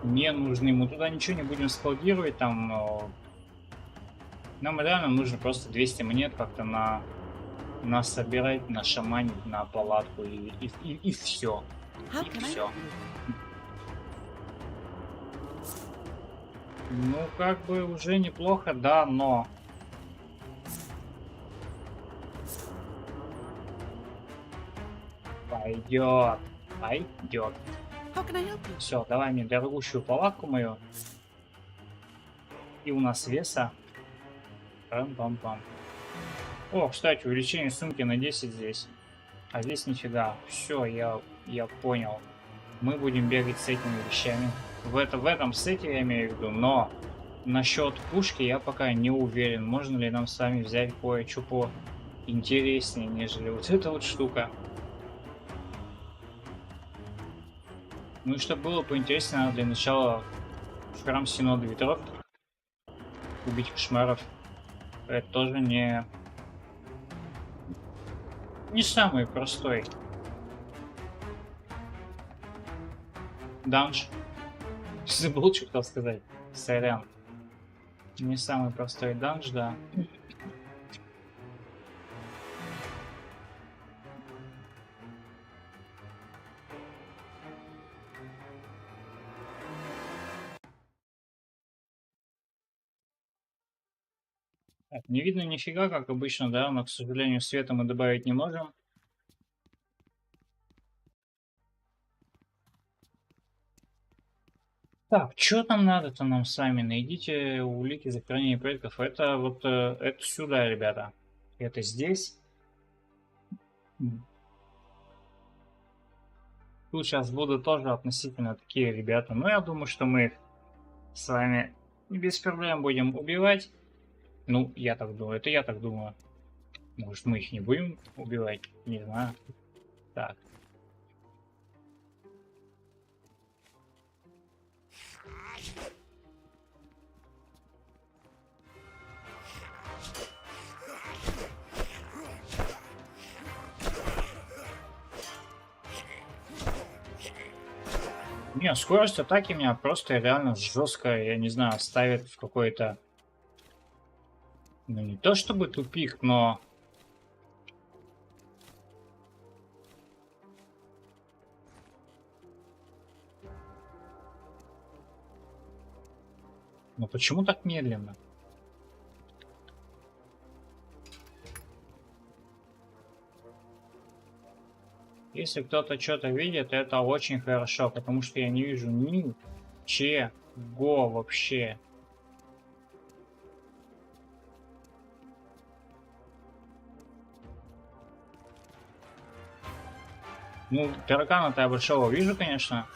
не нужны. Мы туда ничего не будем складировать, там... Нам реально нужно просто 200 монет как-то на собирать, на шаманить, на палатку и все. How И can I все. help you? Ну, как бы уже неплохо, да, но... Пойдет. Пойдет. How can I help you? Все, давай мне дорогущую палатку мою. И у нас веса. Пам-пам-пам. О, кстати, увеличение сумки на 10 здесь. А здесь нифига. Все, я понял. Мы будем бегать с этими вещами. В этом сете я имею в виду, но насчет пушки я пока не уверен. Можно ли нам с вами взять кое-что поинтереснее, нежели вот эта вот штука. Ну и чтобы было поинтереснее, надо для начала в храм Синода Ветров убить кошмаров. Это тоже не самый простой данж. Забыл, что хотел сказать. Сорян. Не самый простой данж, да. Так, не видно нифига, как обычно, да, но, к сожалению, света мы добавить не можем. Так, что там надо-то нам сами? Найдите улики захоронения предков. Это вот, это сюда, ребята. Это здесь. Тут сейчас будут тоже относительно такие ребята. Но я думаю, что мы их с вами без проблем будем убивать. Ну, я так думаю. Это я так думаю. Может, мы их не будем убивать? Не знаю. Так. Не, скорость атаки меня просто реально жестко, я не знаю, ставит в какой-то... Ну, не то чтобы тупик, но... Но почему так медленно? Если кто-то что-то видит, это очень хорошо, потому что я не вижу ничего вообще. Ну, таракана-то я большого вижу, конечно.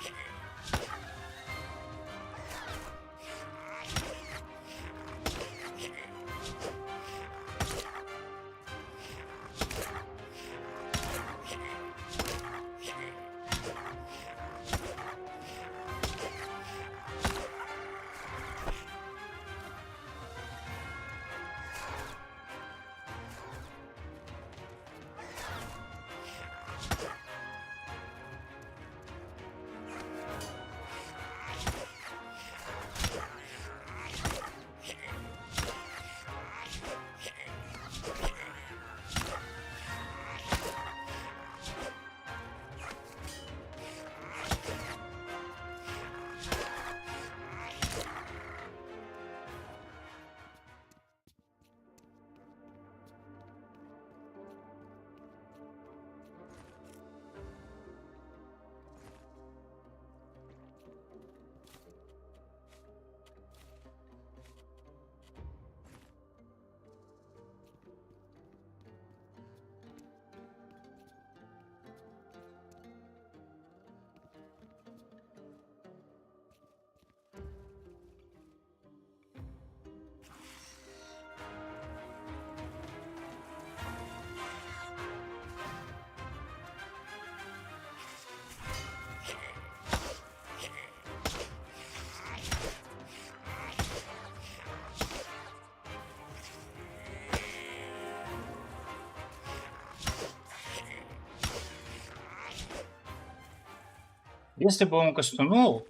Если бы он кастанул,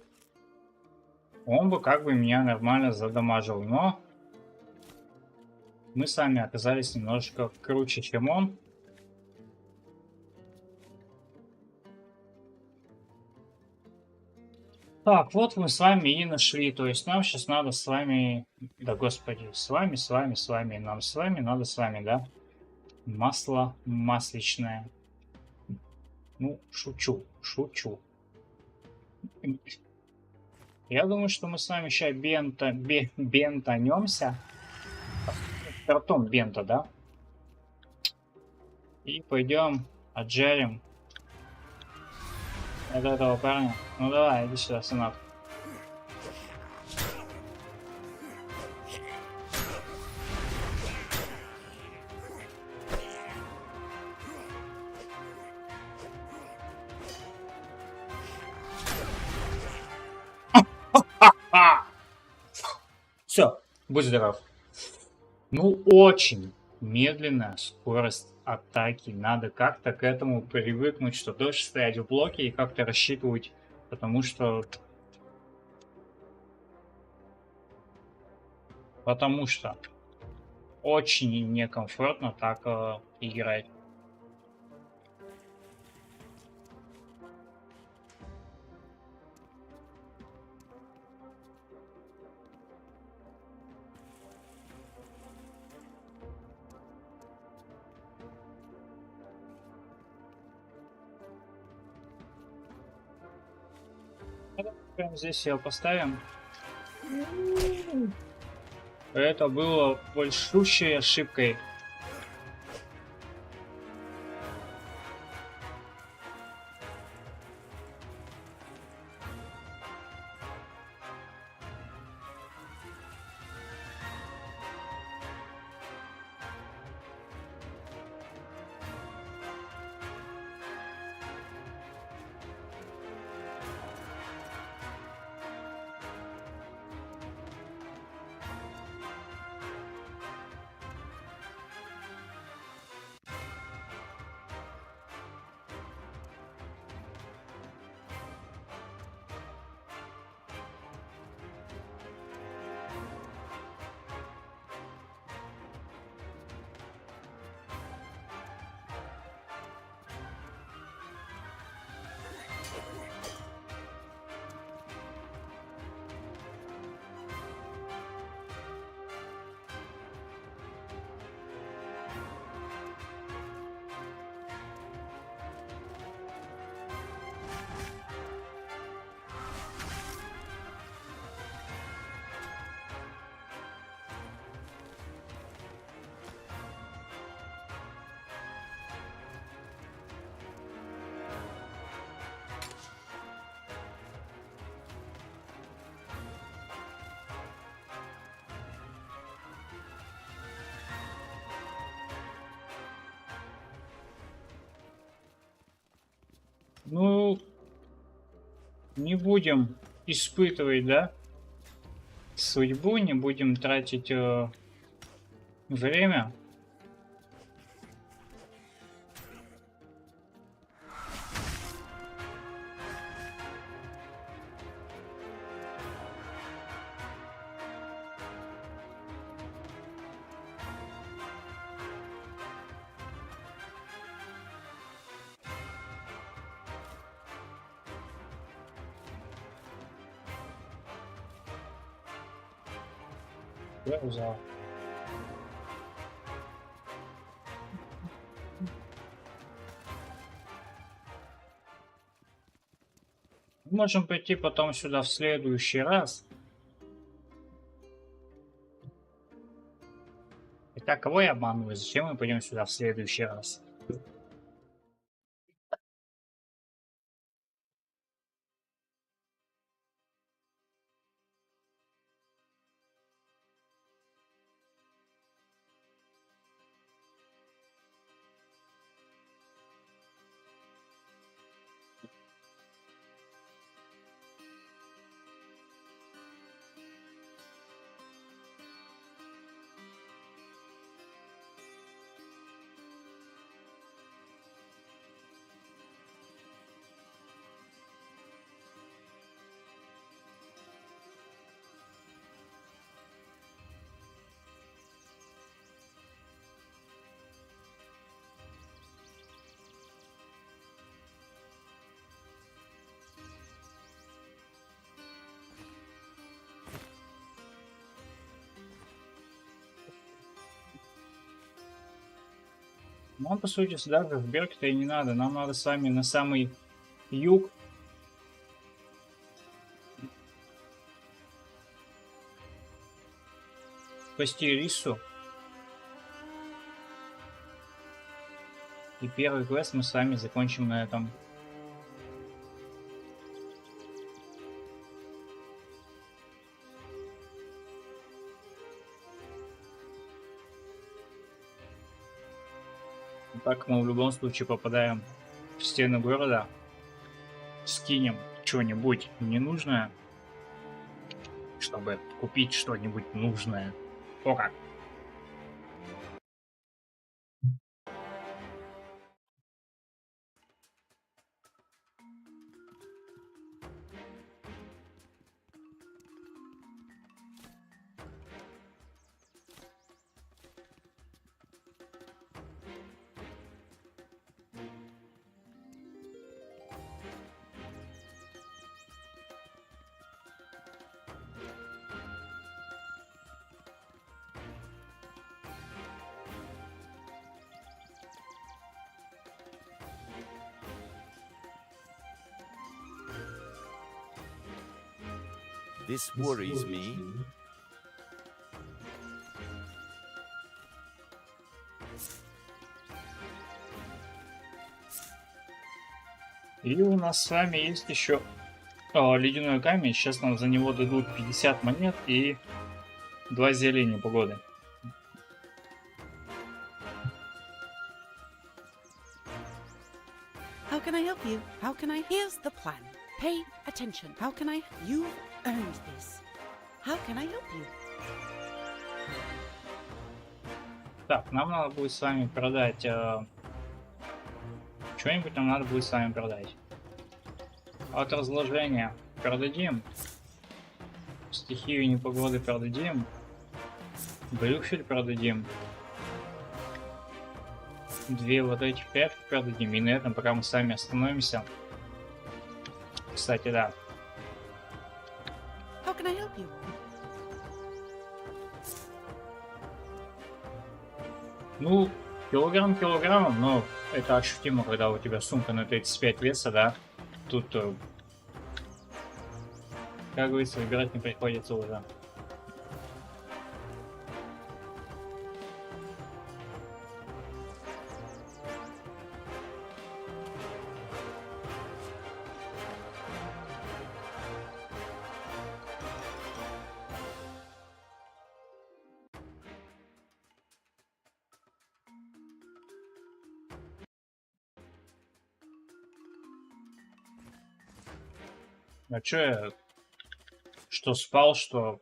он бы как бы меня нормально задамажил, но мы сами оказались немножко круче, чем он. Так, вот мы с вами и нашли, то есть нам сейчас надо с вами, да господи, нам с вами надо с вами, да, масло масличное. Ну, шучу. Я думаю, что мы с вами сейчас бентанемся. Картон бента, да? И пойдем отжарим от этого парня. Ну давай, иди сюда, сынок. Все, будь здоров. Ну, очень медленная скорость атаки. Надо как-то к этому привыкнуть, что дольше стоять в блоке и как-то рассчитывать, потому что очень некомфортно так играть. Прямо здесь ее поставим. Это было большущей ошибкой. Ну, не будем испытывать, да, судьбу, не будем тратить время. Я взял. Можем пойти потом сюда в следующий раз. Итак, кого я обманываю? Зачем мы пойдем сюда в следующий раз? Нам, по сути, даже в Берг-то и не надо. Нам надо с вами на самый юг. спасти Рису. И первый квест мы с вами закончим на этом. Так мы в любом случае попадаем в стены города. Скинем что-нибудь ненужное, чтобы купить что-нибудь нужное. О как! This worries me. И у нас с вами есть еще ледяной камень. Сейчас нам за него дадут 50 монет и 2 зелья непогоды. How can I help you? How can I? Here's the plan. Pay attention. How can I? You've earned this. How can I help you? Так, нам надо будет с вами продать... что-нибудь нам надо будет с вами продать. От разложения продадим. Стихию непогоды продадим. Брюхель продадим. 2 вот эти пятки продадим. И на этом пока мы сами остановимся. Кстати, да. How can I help you? Ну, килограмм килограммом, но это ощутимо, когда у тебя сумка на 35 веса, да. Тут, как говорится, выбирать не приходится уже. А чё я... Что спал, что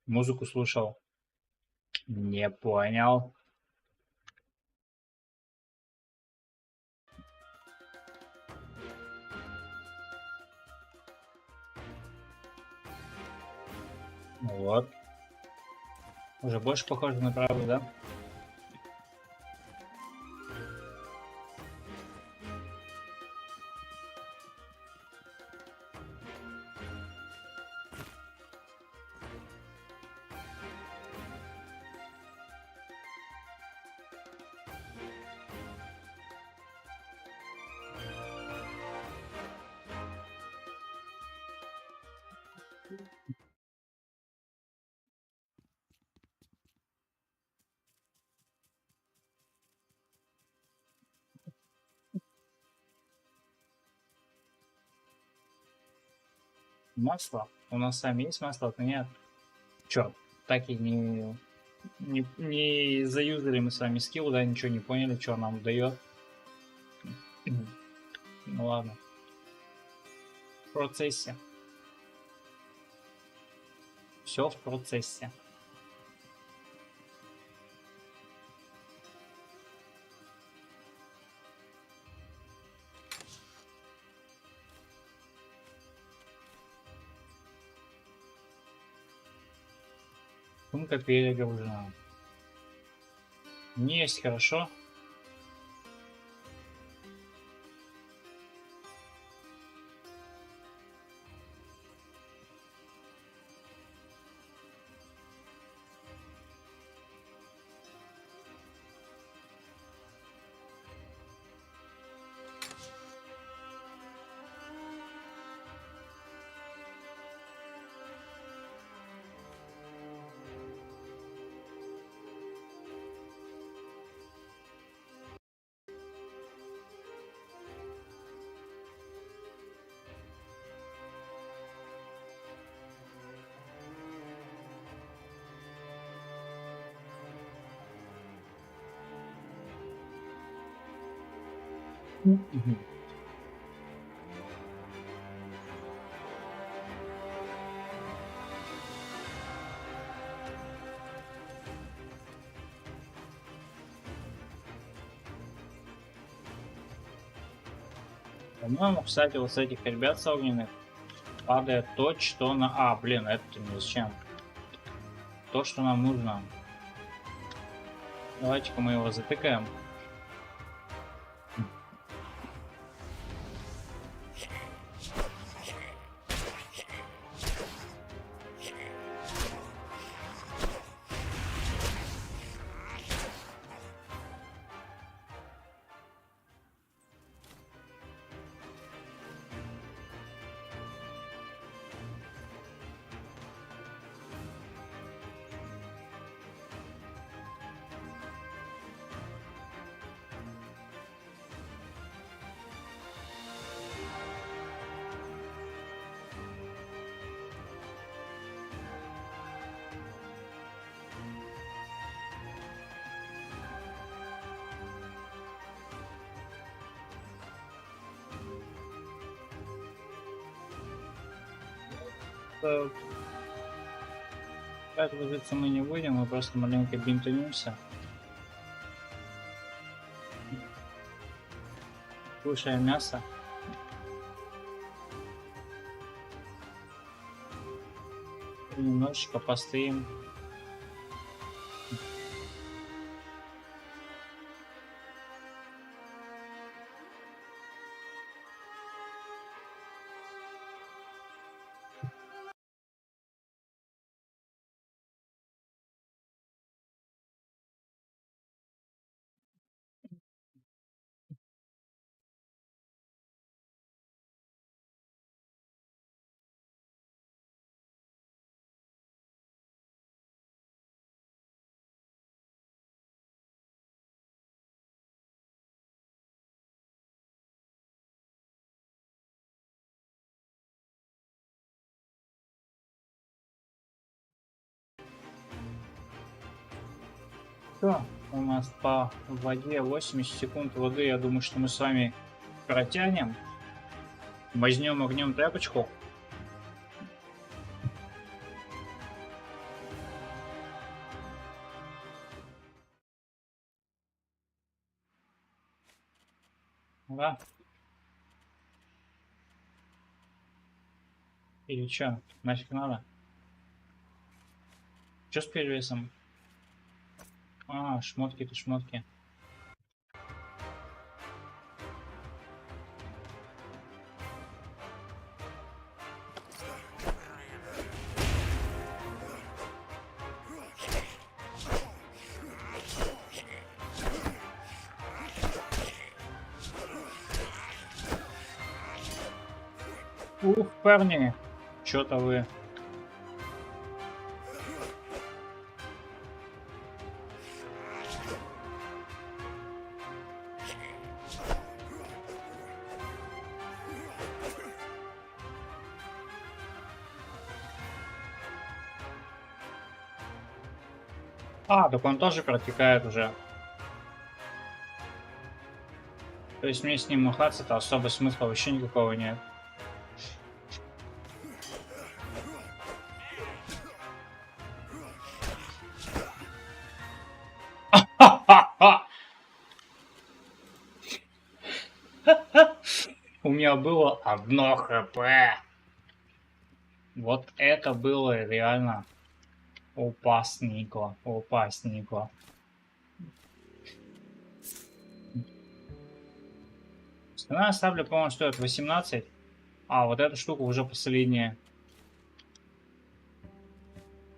музыку слушал? Не понял. Вот. Уже больше похоже на правду, да? Масло? У нас сами есть масло, то нет. Чё, так и не заюзали мы с вами скилл, да, ничего не поняли, что нам дает. Ну ладно. В процессе. Все в процессе. Сумка перегружена. Не есть хорошо. Мгм. По-моему, кстати, вот с этих ребят с огненных падает то, что на... А, блин, это не зачем? То, что нам нужно. Давайте-ка мы его затыкаем. Так ложиться мы не будем, мы просто маленько бинтанемся. Кушаем мясо. И немножечко постоим. Все, у нас по воде 80 секунд воды. Я думаю, что мы с вами протянем. Возьмем огнем тряпочку. Да. Или что? Нафиг надо? Что с перевесом? А, шмотки-то шмотки. Ух, парни, что-то вы. А, так он тоже протекает уже. То есть мне с ним махаться-то особо смысла вообще никакого нет. У меня было 1 хп. Вот это было реально опасненько, опасненько. Цена ставлю, по-моему, стоит 18. А, вот эта штука уже последняя.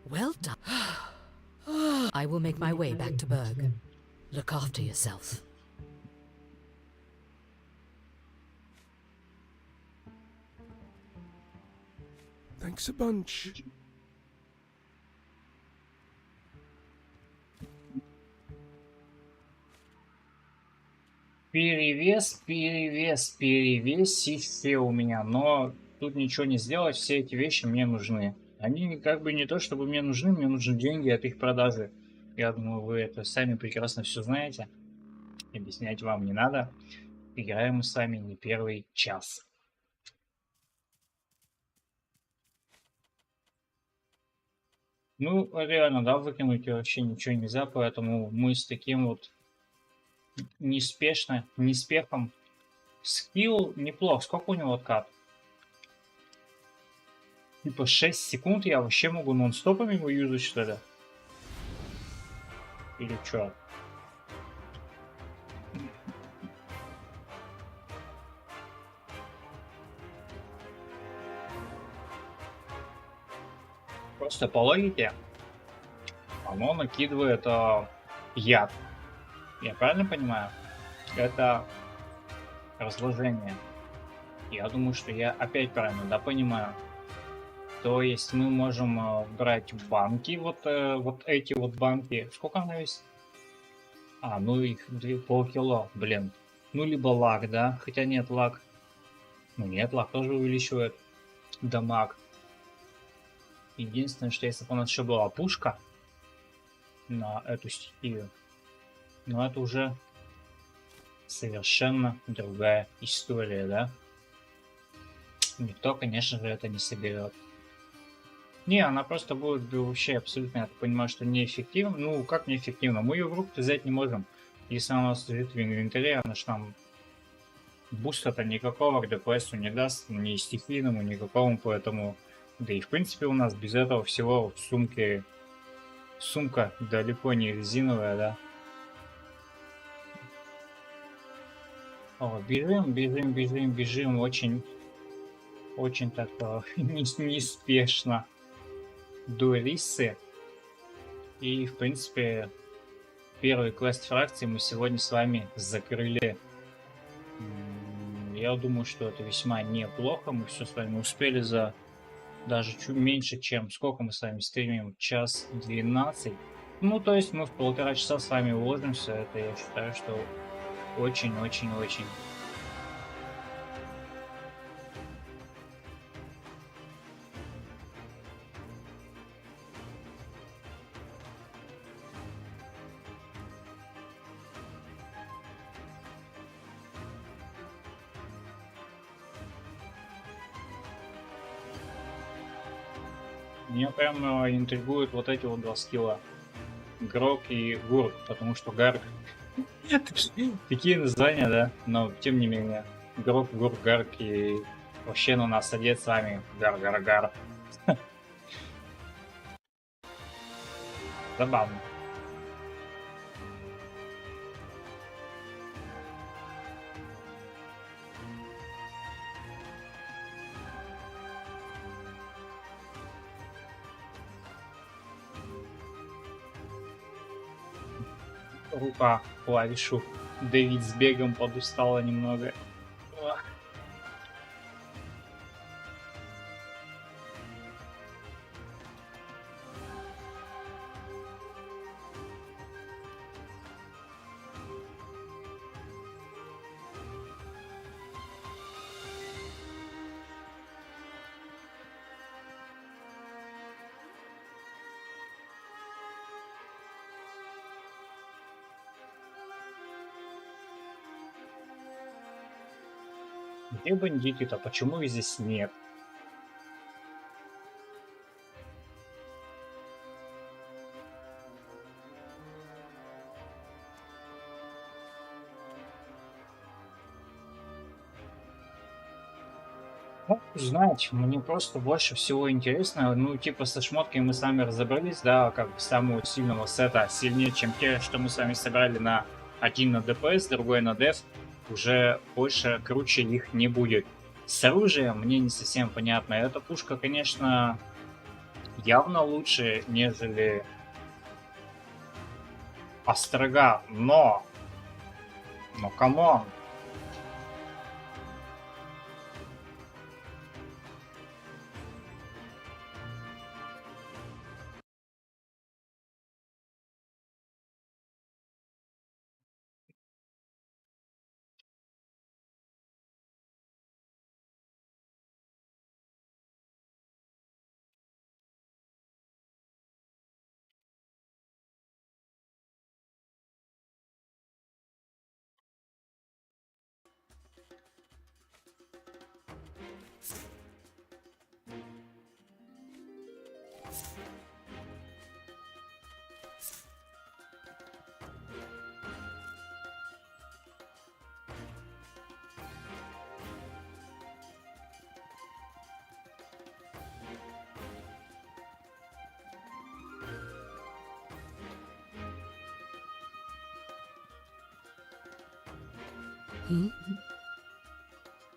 Well done. I will make my way back to Berg. Look after yourself. Thanks a bunch. Перевесище у меня, но тут ничего не сделать, все эти вещи мне нужны. Они как бы не то чтобы мне нужны деньги от их продажи. Я думаю, вы это сами прекрасно все знаете. Объяснять вам не надо. Играем мы с вами не первый час. Ну, реально, да, выкинуть вообще ничего нельзя, поэтому мы с таким вот неспехом. Скилл неплох. Сколько у него откат? Типа 6 секунд я вообще могу нон-стопами его юзать, что ли? Или чё? Просто по логике оно накидывает яд. Я правильно понимаю? Это разложение. Я думаю, что я опять правильно, да, понимаю. То есть мы можем брать банки, вот эти вот банки. Сколько она весит? А, ну их полкило, блин. Ну либо лак, да? Хотя нет, лак. Ну нет, лак тоже увеличивает дамаг. Единственное, что если бы у нас еще была пушка на эту стихию, но это уже совершенно другая история, да? Никто, конечно же, это не соберет. Не, она просто будет вообще абсолютно, я так понимаю, что неэффективна. Ну, как неэффективно? Мы ее в руку взять не можем. Если она у нас лежит в инвентаре, она же нам буста-то никакого к ДПС не даст, ни стихийному, никакому, поэтому... Да и в принципе у нас без этого всего в сумке... Сумка далеко не резиновая, да? О, бежим, очень так неспешно до Рисы. И, в принципе, первый квест фракции мы сегодня с вами закрыли. Я думаю, что это весьма неплохо. Мы все с вами успели за даже чуть меньше, чем сколько мы с вами стримим? Час 12. Ну, то есть мы в 1,5 часа с вами уложимся. Это я считаю, что очень-очень-очень. Меня прям интригуют вот эти вот два скилла. Грок и Гурк, потому что Гарк... Такие названия, да? Но, тем не менее. Грок, Гурк, Гарк и... Вообще на нас одет с вами. Гар-гар-гар. Забавно. Рука клавишу давить с бегом подустала немного. Ах. Где бандиты-то? Почему их здесь нет? Ну, знаете, мне просто больше всего интересно, ну, типа, со шмотками мы с вами разобрались, да, как бы самого сильного сета, сильнее, чем те, что мы с вами собрали на один на ДПС, другой на деф, уже больше круче их не будет. С оружием мне не совсем понятно. Эта пушка, конечно, явно лучше, нежели Острога, но камон.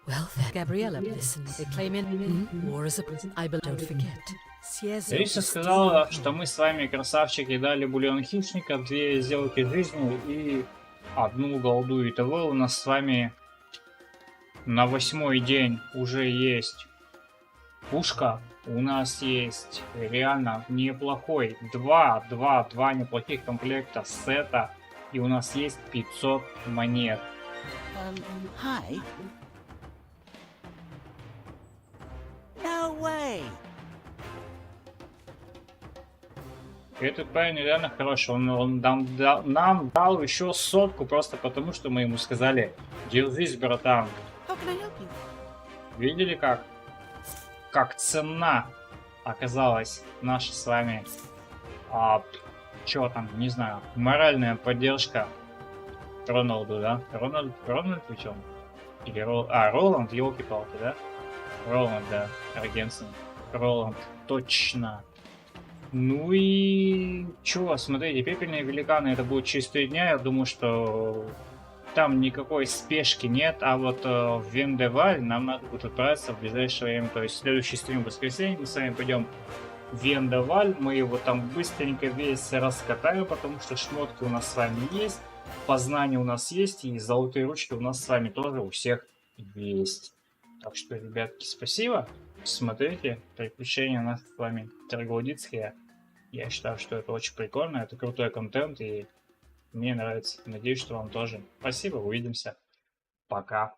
Well then, Gabriella, listen. They claim in war is a I don't forget. Ciezo Риса is сказала, still- что мы с вами, красавчики, дали бульон хищника, 2 сделки жизни и 1 голду. Итого у нас с вами на 8-й день уже есть пушка. У нас есть реально неплохой два неплохих комплекта сета. И у нас есть 500 монет. Hi? No way! Этот парень реально хороший. Он нам дал еще 100 просто потому, что мы ему сказали: держись, братан. How can I help you? Видели, как ценна оказалась наша с вами, чё там, не знаю, моральная поддержка Роналду, да? Рональд причем? Или Роланд, елки-палки, да? Роланд, да, Аргенсен. Роланд, точно. Ну и чё, смотрите, пепельные великаны, это будет через 3 дня, я думаю, что там никакой спешки нет, а вот в Вендеваль нам надо будет отправиться в ближайшее время, то есть следующий стрим в воскресенье, мы с вами пойдем в Вендеваль, мы его там быстренько весь раскатаем, потому что шмотки у нас с вами есть, познания у нас есть, и золотые ручки у нас с вами тоже у всех есть. Так что, ребятки, спасибо, смотрите, приключения наши с вами троглодитские. Я считаю, что это очень прикольно, это крутой контент, и мне нравится. Надеюсь, что вам тоже. Спасибо, увидимся. Пока.